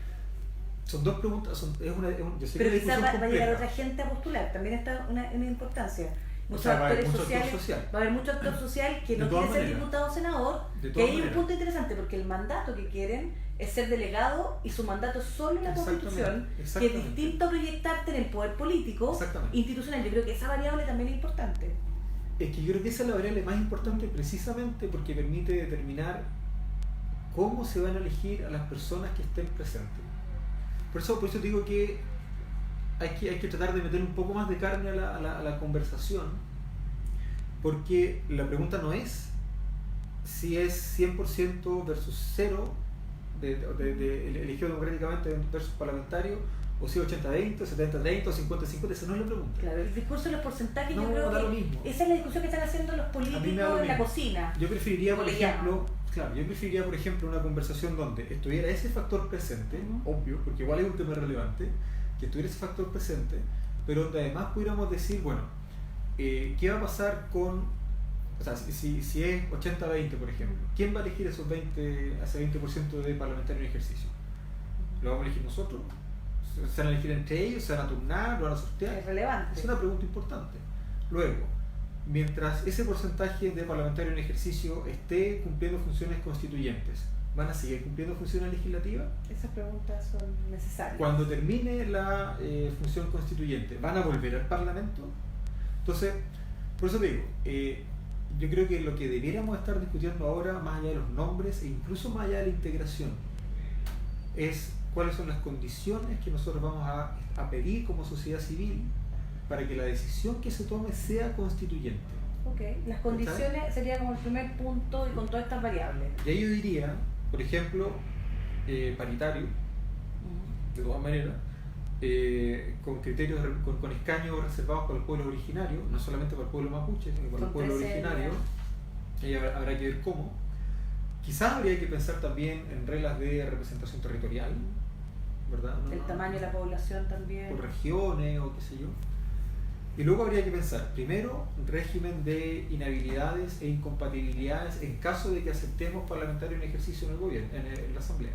son dos preguntas. Yo sé pero que quizás va a llegar otra gente a postular, también está una importancia. Muchos actores sociales, va a haber mucho actor social que no quiere ser diputado o senador, que hay un punto interesante porque el mandato que quieren es ser delegado y su mandato es solo en la Constitución, que es distinto a proyectarte en el poder político institucional. Yo creo que esa variable también es importante. Es que yo creo que esa es la variable más importante precisamente porque permite determinar cómo se van a elegir a las personas que estén presentes. Por eso digo que hay que tratar de meter un poco más de carne a la conversación, porque la pregunta no es si es 100% versus 0 de elegido democráticamente versus parlamentario, o si 80-20, 70-30 o 50-50, esa no es la pregunta. Claro, el discurso de los porcentajes no, yo creo que lo mismo. Esa es la discusión que están haciendo los políticos en la cocina. Yo preferiría, por ejemplo, una conversación donde estuviera ese factor presente, obvio, porque igual es un tema relevante, que tuviera ese factor presente, pero donde además pudiéramos decir, bueno, ¿qué va a pasar con, o sea, si es 80-20, por ejemplo, ¿quién va a elegir ese 20% de parlamentarios en ejercicio? ¿Lo vamos a elegir nosotros? ¿Se van a elegir entre ellos? ¿Se van a turnar? ¿Lo van a sortear? Es relevante. Es una pregunta importante. Luego, mientras ese porcentaje de parlamentarios en ejercicio esté cumpliendo funciones constituyentes, ¿van a seguir cumpliendo funciones legislativas? Esas preguntas son necesarias. Cuando termine la función constituyente, ¿van a volver al Parlamento? Entonces, por eso te digo, yo creo que lo que debiéramos estar discutiendo ahora, más allá de los nombres e incluso más allá de la integración, es cuáles son las condiciones que nosotros vamos a pedir como sociedad civil para que la decisión que se tome sea constituyente. Ok, las condiciones sería como el primer punto y con todas estas variables. Y ahí yo diría, por ejemplo, paritario, de todas maneras, con criterios, con escaños reservados para el pueblo originario, no solamente para el pueblo mapuche, sino para el pueblo originario, y habrá que ver cómo. Quizás habría que pensar también en reglas de representación territorial, ¿verdad? El tamaño de la población también. Por regiones o qué sé yo. Y luego habría que pensar, primero, régimen de inhabilidades e incompatibilidades en caso de que aceptemos parlamentarios en ejercicio en el gobierno, en la Asamblea.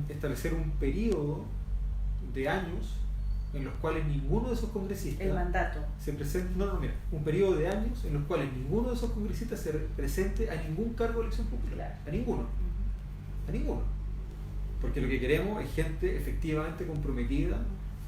Establecer un periodo de años en los cuales ninguno de esos congresistas el mandato se presente, un periodo de años en los cuales ninguno de esos congresistas se presente a ningún cargo de elección popular, a ninguno, porque lo que queremos es gente efectivamente comprometida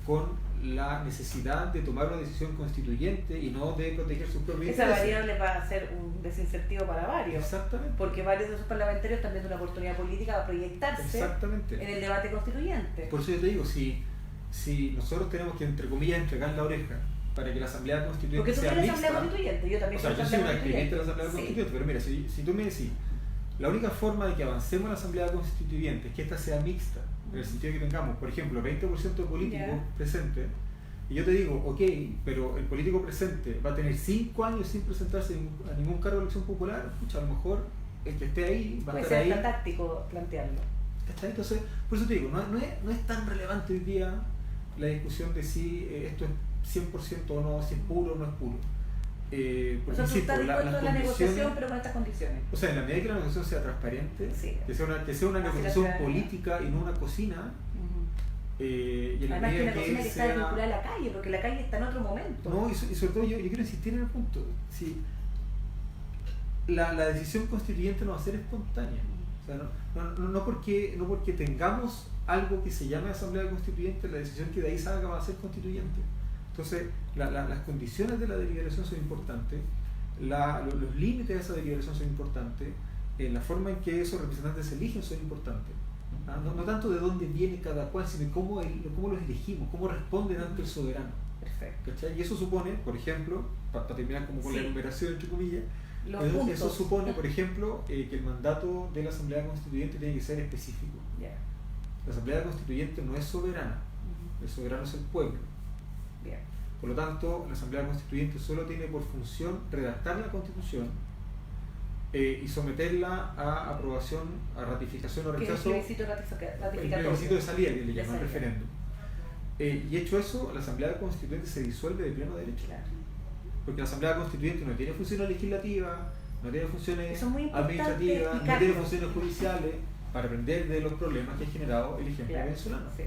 con la necesidad de tomar una decisión constituyente y no de proteger sus propios intereses. Esa variable va a ser un desincentivo para varios. Exactamente. Porque varios de esos parlamentarios están viendo una oportunidad política para proyectarse en el debate constituyente. Por eso yo te digo, si nosotros tenemos que, entre comillas, entregar la oreja para que la Asamblea Constituyente sea mixta... Porque tú eres Asamblea Constituyente, yo también soy una activista de la Asamblea Constituyente, pero mira, si tú me decís, la única forma de que avancemos en la Asamblea Constituyente es que esta sea mixta, en el sentido de que tengamos, por ejemplo, 20% de políticos presentes, y yo te digo, ok, pero el político presente va a tener 5 años sin presentarse a ningún cargo de elección popular, a lo mejor el que esté ahí va a estar ahí. Puede ser táctico plantearlo. Entonces, por eso te digo, no es tan relevante hoy día la discusión de si esto es 100% o no, si es puro o no es puro. Porque tú estás dispuesto a la negociación, pero con estas condiciones. O sea, en la medida que la negociación sea transparente, sí, que sea una negociación política y no una cocina. Y en además que una cocina que está vinculada a la calle, porque la calle está en otro momento. No, y sobre todo yo quiero insistir en el punto. Si la decisión constituyente no va a ser espontánea. O sea, no porque tengamos algo que se llame Asamblea Constituyente, la decisión que de ahí salga va a ser constituyente. Entonces, las condiciones de la deliberación son importantes, los límites de esa deliberación son importantes, la forma en que esos representantes se eligen son importantes. No tanto de dónde viene cada cual, sino cómo los elegimos, cómo responden ante el soberano. Perfecto. ¿Cachai? Y eso supone, por ejemplo, para terminar como con la enumeración entre comillas, eso supone, por ejemplo, que el mandato de la Asamblea Constituyente tiene que ser específico. Yeah. La Asamblea Constituyente no es soberana, el soberano es el pueblo. Bien. Por lo tanto, la Asamblea Constituyente solo tiene por función redactar la Constitución y someterla a aprobación, a ratificación o rechazo. El plebiscito el plebiscito de salida, que le llaman referéndum. Y hecho eso, la Asamblea Constituyente se disuelve de pleno derecho. Claro. Porque la Asamblea Constituyente no tiene funciones legislativas, no tiene funciones administrativas, no tiene funciones judiciales, para aprender de los problemas que ha generado el ejemplo venezolano. Sí.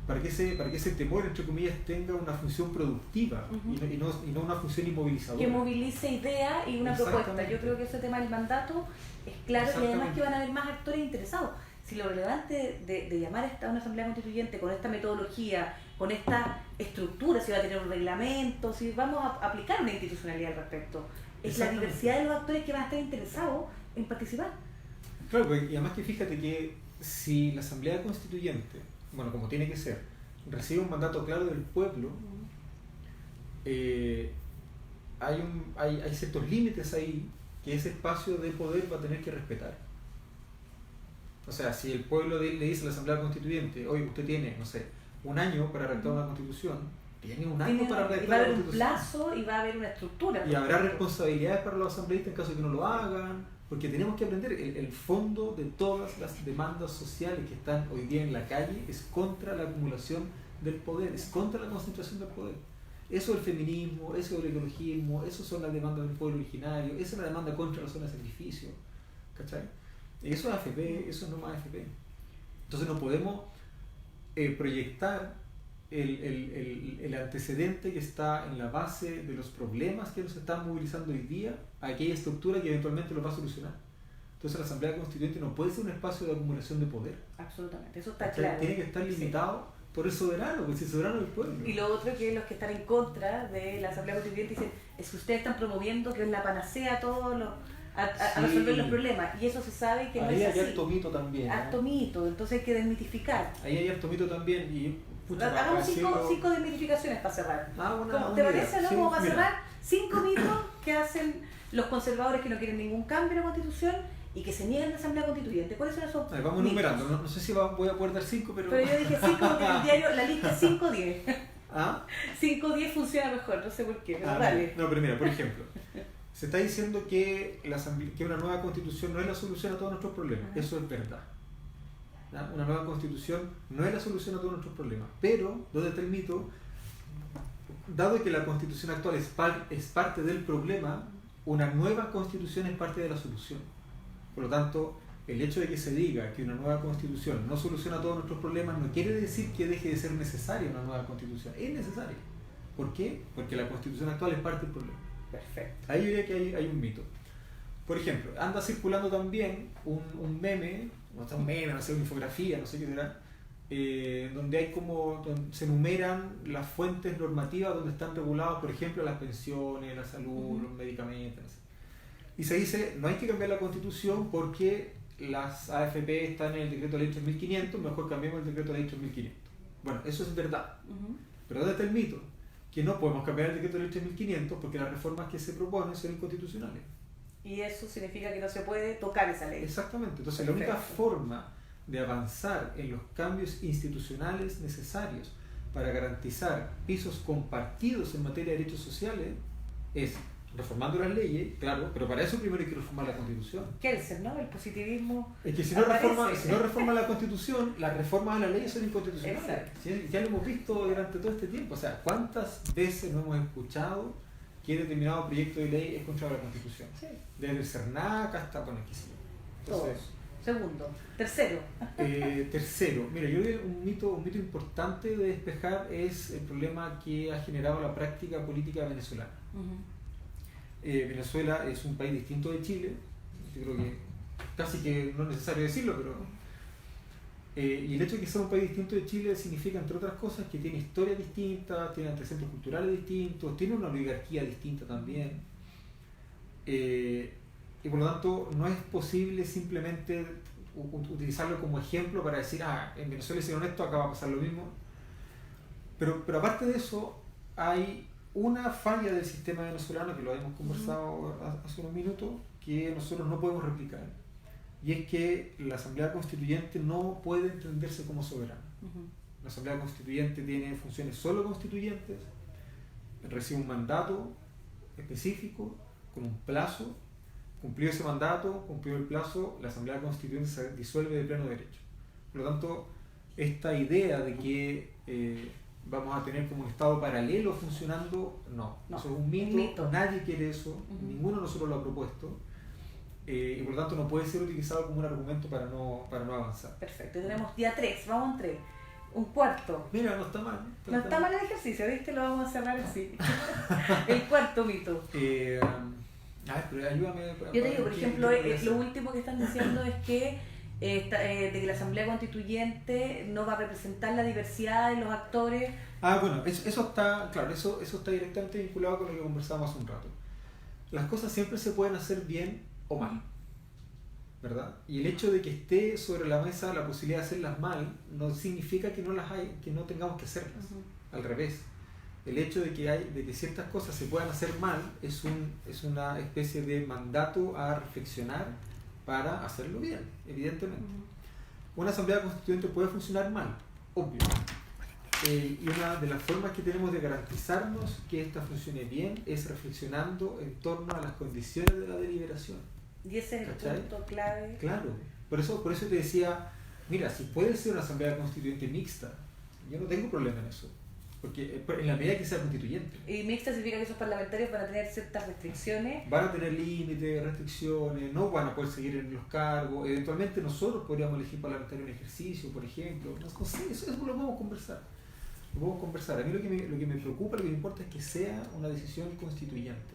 Para que ese temor, entre comillas, tenga una función productiva y no una función inmovilizadora. Que movilice ideas y una propuesta. Yo creo que ese tema del mandato es claro y además que van a haber más actores interesados. Si lo relevante de llamar a una Asamblea Constituyente con esta metodología, con esta estructura, si va a tener un reglamento, si vamos a aplicar una institucionalidad al respecto, es la diversidad de los actores que van a estar interesados en participar. Claro, y además que fíjate que si la Asamblea Constituyente, bueno, como tiene que ser, recibe un mandato claro del pueblo, hay ciertos límites ahí que ese espacio de poder va a tener que respetar. O sea, si el pueblo le dice a la Asamblea Constituyente, oye, usted tiene, no sé, un año para redactar una constitución, tiene un año para redactar una constitución. Y va a haber un plazo y va a haber una estructura. Y habrá responsabilidades para los asambleístas en caso de que no lo hagan, porque tenemos que aprender, el fondo de todas las demandas sociales que están hoy día en la calle es contra la acumulación del poder, es contra la concentración del poder. Eso es el feminismo, eso es el ecologismo, eso son las demandas del pueblo originario, esa es la demanda contra la zona de sacrificio, ¿cachai? Eso es AFP, eso no más AFP. Entonces no podemos proyectar el antecedente que está en la base de los problemas que nos están movilizando hoy día a aquella estructura que eventualmente los va a solucionar. Entonces la Asamblea Constituyente no puede ser un espacio de acumulación de poder. Absolutamente, eso está claro. Tiene que estar limitado por el soberano, porque el soberano es el pueblo. Y lo otro que los que están en contra de la Asamblea Constituyente dicen es que ustedes están promoviendo que es la panacea a todos los a resolver los problemas, y eso se sabe que no es así. Ahí hay harto mito también. Harto mito, entonces hay que desmitificar. Ahí hay harto mito también y... Hagamos cinco desmitificaciones para cerrar. ¿Te parece? ¿No? Sí, Como para cerrar 5 mitos que hacen los conservadores que no quieren ningún cambio en la Constitución y que se niegan a la Asamblea Constituyente. ¿Cuáles son esos mitos? Vamos enumerando, no sé si voy a poder dar 5, pero... Pero yo dije 5 porque en el diario la lista es 5-10. ¿Ah? 5-10 funciona mejor, no sé por qué, pero dale. No, pero mira, por ejemplo, se está diciendo que una nueva Constitución no es la solución a todos nuestros problemas. Eso es verdad. Una nueva Constitución no es la solución a todos nuestros problemas, pero, ¿dónde está el mito? Dado que la Constitución actual es parte del problema, una nueva Constitución es parte de la solución. Por lo tanto, el hecho de que se diga que una nueva Constitución no soluciona todos nuestros problemas no quiere decir que deje de ser necesaria una nueva Constitución. Es necesaria. ¿Por qué? Porque la Constitución actual es parte del problema. Perfecto. Ahí yo diría que hay un mito. Por ejemplo, anda circulando también un meme, no sé, una infografía, no sé qué será, donde hay donde se enumeran las fuentes normativas donde están regulados, por ejemplo, las pensiones, la salud, los medicamentos, no sé. Y se dice, no hay que cambiar la Constitución porque las AFP están en el decreto de ley 3500, mejor cambiemos el decreto de ley 3500. Bueno, eso es verdad. Pero ¿dónde está el mito? Que no podemos cambiar el decreto de ley 3500 porque las reformas que se proponen son inconstitucionales. Y eso significa que no se puede tocar esa ley. Exactamente. Entonces, la única forma de avanzar en los cambios institucionales necesarios para garantizar pisos compartidos en materia de derechos sociales es reformando las leyes, claro, pero para eso primero hay que reformar la Constitución. Kelsen, ¿no? El positivismo. Es que si no reforma la Constitución, las reformas a las leyes son inconstitucionales. ¿Sí? Ya lo hemos visto durante todo este tiempo. O sea, ¿cuántas veces no hemos escuchado que determinado proyecto de ley es contra la Constitución. Sí. Desde el CERNAC hasta, bueno, qué sé yo. Entonces, segundo. Tercero. Tercero, mira, yo creo que un mito importante de despejar es el problema que ha generado la práctica política venezolana. Venezuela es un país distinto de Chile, yo creo que casi que no es necesario decirlo, pero y el hecho de que sea un país distinto de Chile significa, entre otras cosas, que tiene historias distintas, tiene antecedentes culturales distintos, tiene una oligarquía distinta también, y por lo tanto no es posible simplemente utilizarlo como ejemplo para decir, en Venezuela hicieron esto, acá va a pasar lo mismo. Pero aparte de eso, hay una falla del sistema venezolano, que lo habíamos conversado hace unos minutos, que nosotros no podemos replicar. Y es que la Asamblea Constituyente no puede entenderse como soberana. La Asamblea Constituyente tiene funciones solo constituyentes, recibe un mandato específico, con un plazo. Cumplido ese mandato, cumplido el plazo, la Asamblea Constituyente se disuelve de pleno derecho. Por lo tanto, esta idea de que vamos a tener como un Estado paralelo funcionando, no. Eso es un mito, nadie quiere eso, ninguno de nosotros lo ha propuesto, y por lo tanto no puede ser utilizado como un argumento para no avanzar. Perfecto, tenemos día 3, vamos en 3. Un cuarto. Mira, no está mal. No está mal el ejercicio, ¿viste? Lo vamos a cerrar así. El cuarto mito. Pero ayúdame. Yo te digo, por ejemplo, lo último que están diciendo es que de que la Asamblea Constituyente no va a representar la diversidad de los actores. Bueno, eso está, claro, eso está directamente vinculado con lo que conversábamos hace un rato. Las cosas siempre se pueden hacer bien o mal, ¿verdad? Y el hecho de que esté sobre la mesa la posibilidad de hacerlas mal no significa que no las hay, que no tengamos que hacerlas. Al revés. El hecho de que ciertas cosas se puedan hacer mal es una especie de mandato a reflexionar para hacerlo bien, evidentemente. Una Asamblea Constituyente puede funcionar mal, obvio. Y una de las formas que tenemos de garantizarnos que esta funcione bien es reflexionando en torno a las condiciones de la deliberación. Y ese es el punto clave. Claro, por eso te decía, mira, si puede ser una Asamblea Constituyente mixta, yo no tengo problema en eso. Porque en la medida que sea constituyente. Y mixta significa que esos parlamentarios van a tener ciertas restricciones. Van a tener límites, restricciones, no van a poder seguir en los cargos. Eventualmente nosotros podríamos elegir parlamentario en ejercicio, por ejemplo. No sé, eso lo podemos conversar. A mí lo que me preocupa, lo que me importa es que sea una decisión constituyente.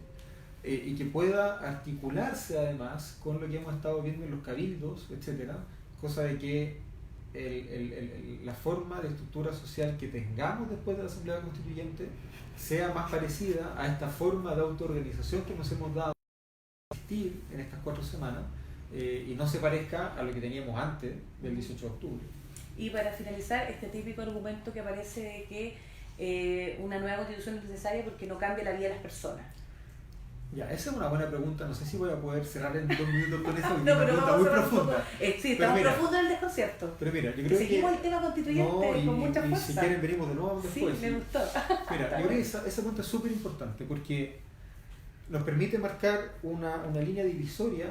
Y que pueda articularse además con lo que hemos estado viendo en los cabildos, etcétera, cosa de que la forma de estructura social que tengamos después de la Asamblea Constituyente sea más parecida a esta forma de autoorganización que nos hemos dado a asistir en estas 4 semanas, y no se parezca a lo que teníamos antes del 18 de octubre. Y para finalizar, este típico argumento que aparece de que una nueva constitución es necesaria porque no cambia la vida de las personas. Ya, esa es una buena pregunta, no sé si voy a poder cerrar en 2 minutos con eso, porque no, es una pero pregunta muy profunda. Sí, estamos profundos en el desconcierto. Pero mira, yo creo seguimos el tema constituyente con mucha fuerza. Si quieren venimos de nuevo después. Sí, me gustó. Mira, yo creo que esa pregunta es súper importante porque nos permite marcar una línea divisoria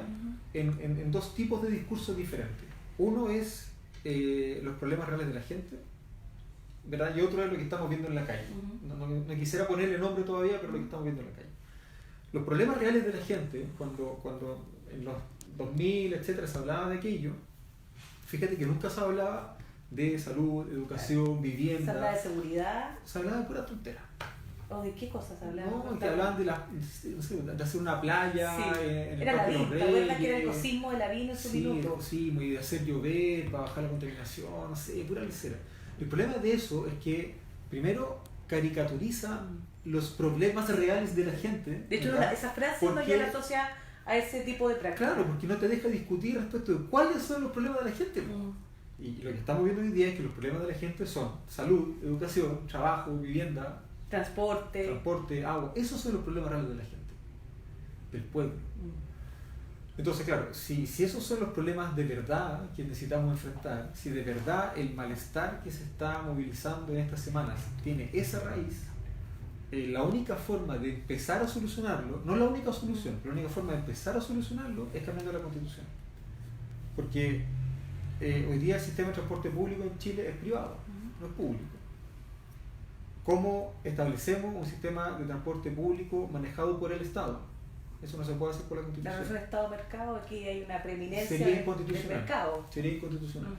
en 2 tipos de discursos diferentes. Uno es los problemas reales de la gente, ¿verdad? Y otro es lo que estamos viendo en la calle. No quisiera ponerle nombre todavía, pero lo que estamos viendo en la calle. Los problemas reales de la gente, cuando en los 2000, etcétera, se hablaba de aquello, fíjate que nunca se hablaba de salud, educación, vivienda. ¿Se hablaba de seguridad? Se hablaba de pura tontera. ¿O de qué cosas se hablaban? No, que hablaban de hacer una playa, en el era Parque la Los vista, ¿verdad? Que era el ecosismo de la vida en su minuto. El ecosismo y de hacer llover para bajar la contaminación, no sé, pura lecera. El problema de eso es que, primero, caricaturiza los problemas reales de la gente. De hecho, esa frase no ya la asocia a ese tipo de práctica. Claro, porque no te deja discutir respecto de cuáles son los problemas de la gente. Y lo que estamos viendo hoy día es que los problemas de la gente son salud, educación, trabajo, vivienda, transporte, agua. Esos son los problemas reales de la gente, del pueblo. Entonces, claro, si esos son los problemas de verdad que necesitamos enfrentar, si de verdad el malestar que se está movilizando en estas semanas tiene esa raíz, la única forma de empezar a solucionarlo, no la única solución, pero la única forma de empezar a solucionarlo es cambiando la Constitución. Porque hoy día el sistema de transporte público en Chile es privado, no es público. ¿Cómo establecemos un sistema de transporte público manejado por el Estado? Eso no se puede hacer por la Constitución. La relación Estado-mercado, aquí hay una preeminencia Sería del mercado. Sería inconstitucional.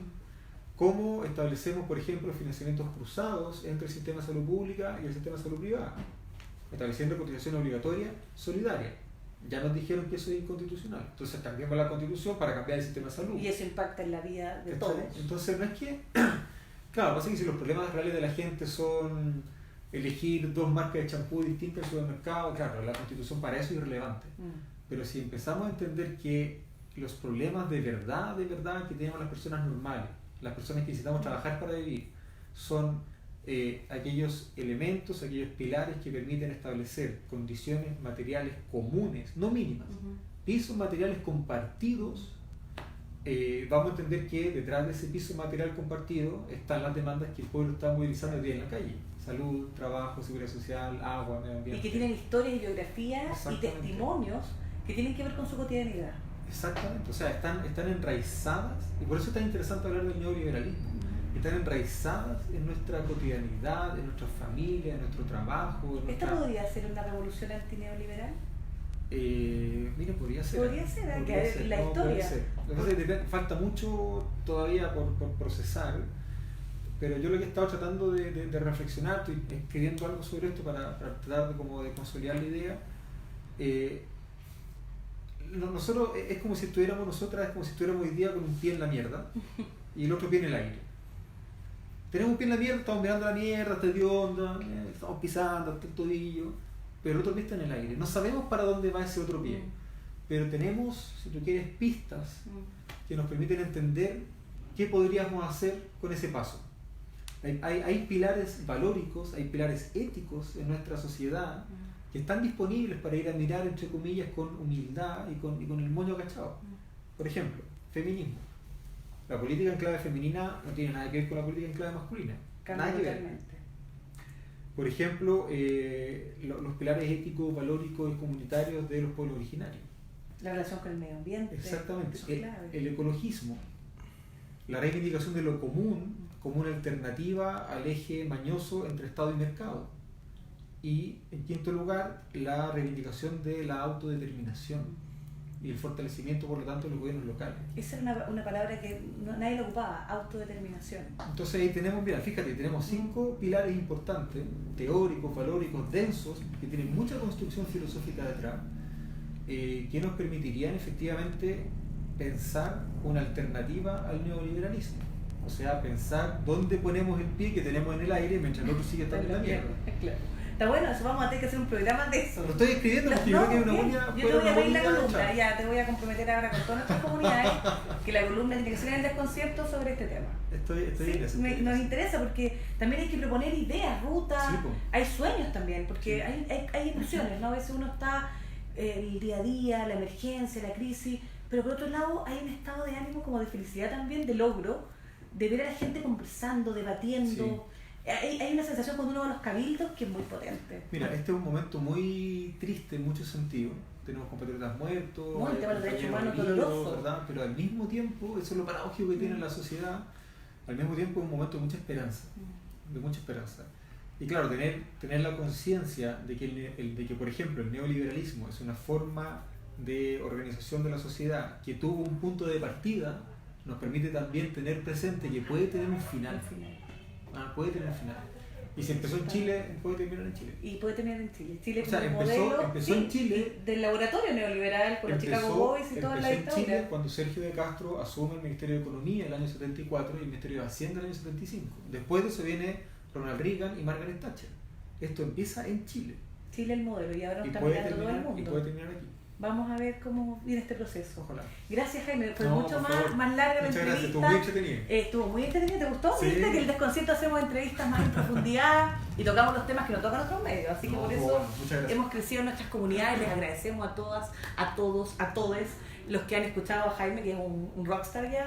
¿Cómo establecemos, por ejemplo, financiamientos cruzados entre el sistema de salud pública y el sistema de salud privada? Estableciendo cotización obligatoria solidaria. Ya nos dijeron que eso es inconstitucional. Entonces cambiamos la Constitución para cambiar el sistema de salud. Y eso impacta en la vida de todos. Entonces no es que... Claro, pasa que si los problemas reales de la gente son elegir 2 marcas de champú distintas en el supermercado, claro, la Constitución para eso es irrelevante. Pero si empezamos a entender que los problemas de verdad que tenemos las personas normales, las personas que necesitamos trabajar para vivir, son aquellos elementos, aquellos pilares que permiten establecer condiciones materiales comunes, no mínimas, pisos materiales compartidos, vamos a entender que detrás de ese piso material compartido están las demandas que el pueblo está movilizando hoy día en la calle: salud, trabajo, seguridad social, agua, medio ambiente. Y que tienen historias y biografías y testimonios que tienen que ver con su cotidianidad. Exactamente, o sea, están enraizadas, y por eso es tan interesante hablar del neoliberalismo. Están enraizadas en nuestra cotidianidad, en nuestra familia, en nuestro trabajo. ¿Esta podría ser una revolución antineoliberal? Mira, podría ser. Podría ser, la historia. Lo que pasa es que falta mucho todavía por procesar, pero yo lo que he estado tratando de reflexionar, estoy escribiendo algo sobre esto para tratar de consolidar la idea. Nosotros es como si estuviéramos hoy día con un pie en la mierda y el otro pie en el aire. Tenemos un pie en la mierda, estamos mirando la mierda, está de onda, estamos pisando hasta el tobillo, pero el otro pie está en el aire. No sabemos para dónde va ese otro pie, pero tenemos, si tú quieres, pistas que nos permiten entender qué podríamos hacer con ese paso. Hay pilares valóricos, hay pilares éticos en nuestra sociedad que están disponibles para ir a mirar, entre comillas, con humildad y con el moño agachado. Por ejemplo, feminismo. La política en clave femenina no tiene nada que ver con la política en clave masculina. Nada que ver. Por ejemplo, los pilares éticos, valóricos y comunitarios de los pueblos originarios. La relación con el medio ambiente. Exactamente. El ecologismo. La reivindicación de lo común como una alternativa al eje mañoso entre Estado y mercado. Y, en quinto lugar, la reivindicación de la autodeterminación y el fortalecimiento, por lo tanto, de los gobiernos locales. Esa es una palabra que nadie la ocupaba: autodeterminación. Entonces ahí tenemos, mira, fíjate, tenemos 5 pilares importantes, teóricos, valóricos, densos, que tienen mucha construcción filosófica detrás, que nos permitirían efectivamente pensar una alternativa al neoliberalismo. O sea, pensar dónde ponemos el pie que tenemos en el aire mientras el otro sigue estando en la mierda. Claro. Está bueno, eso, vamos a tener que hacer un programa de eso. Lo estoy escribiendo porque yo creo que es una buena. Yo te voy a pedir la columna, ya te voy a comprometer ahora con todas nuestras comunidades que la columna tiene que ser en el desconcierto sobre este tema. Estoy en eso. Nos interesa porque también hay que proponer ideas, rutas, sí, hay sueños también, porque sí. hay ilusiones, ¿no? A veces uno está el día a día, la emergencia, la crisis, pero por otro lado hay un estado de ánimo como de felicidad también, de logro, de ver a la gente conversando, debatiendo. Sí. Hay una sensación cuando uno va a los cabildos que es muy potente. Mira, este es un momento muy triste en muchos sentidos. Tenemos compatriotas muertos, el tema de los derechos humanos doloroso, ¿verdad? Pero al mismo tiempo, eso es lo paradójico que tiene la sociedad, al mismo tiempo es un momento de mucha esperanza, Y claro, tener la conciencia de que, por ejemplo, el neoliberalismo es una forma de organización de la sociedad que tuvo un punto de partida, nos permite también tener presente que puede tener un final. Puede tener final. Y si empezó en Chile, puede terminar en Chile. Y puede terminar en Chile. Chile como modelo empezó en Chile, del laboratorio neoliberal con los Chicago Boys y toda la dictadura. Empezó en Chile cuando Sergio de Castro asume el Ministerio de Economía el año 74 y el Ministerio de Hacienda el año 75. Después de eso viene Ronald Reagan y Margaret Thatcher. Esto empieza en Chile. Chile el modelo y ahora está mirando todo el mundo. Y puede terminar aquí. Vamos a ver cómo viene este proceso. Ojalá. Gracias, Jaime. Fue mucho más larga la entrevista. Gracias, estuvo muy entretenida. Estuvo muy entretenida. ¿Te gustó? Sí. Viste que en el desconcierto hacemos entrevistas más en profundidad y tocamos los temas que nos tocan otros medios. Así que por eso hemos crecido en nuestras comunidades. Les agradecemos a todas, a todos, a todes los que han escuchado a Jaime, que es un rockstar ya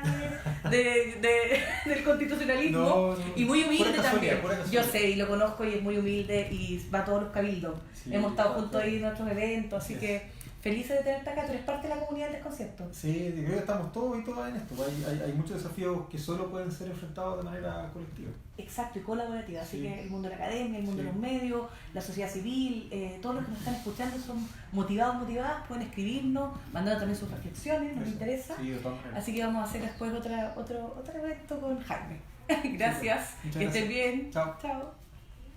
del constitucionalismo. Y muy humilde también. Yo sé, y lo conozco y es muy humilde y va a todos los cabildos. Sí, hemos estado juntos ahí en otros eventos, así que felices de tenerte acá, tú eres parte de la comunidad del desconcierto. Sí, creo que estamos todos y todas en esto. Hay muchos desafíos que solo pueden ser enfrentados de manera colectiva. Exacto, y colaborativa. Así Sí. que el mundo de la academia, el mundo de los medios, la sociedad civil, todos los que nos están escuchando son motivadas, pueden escribirnos, mandar también sus reflexiones, nos interesa. Sí, de todas maneras. Así que vamos a hacer después otro evento con Jaime. Gracias, Muchas que estés gracias. bien. Chao. Chao.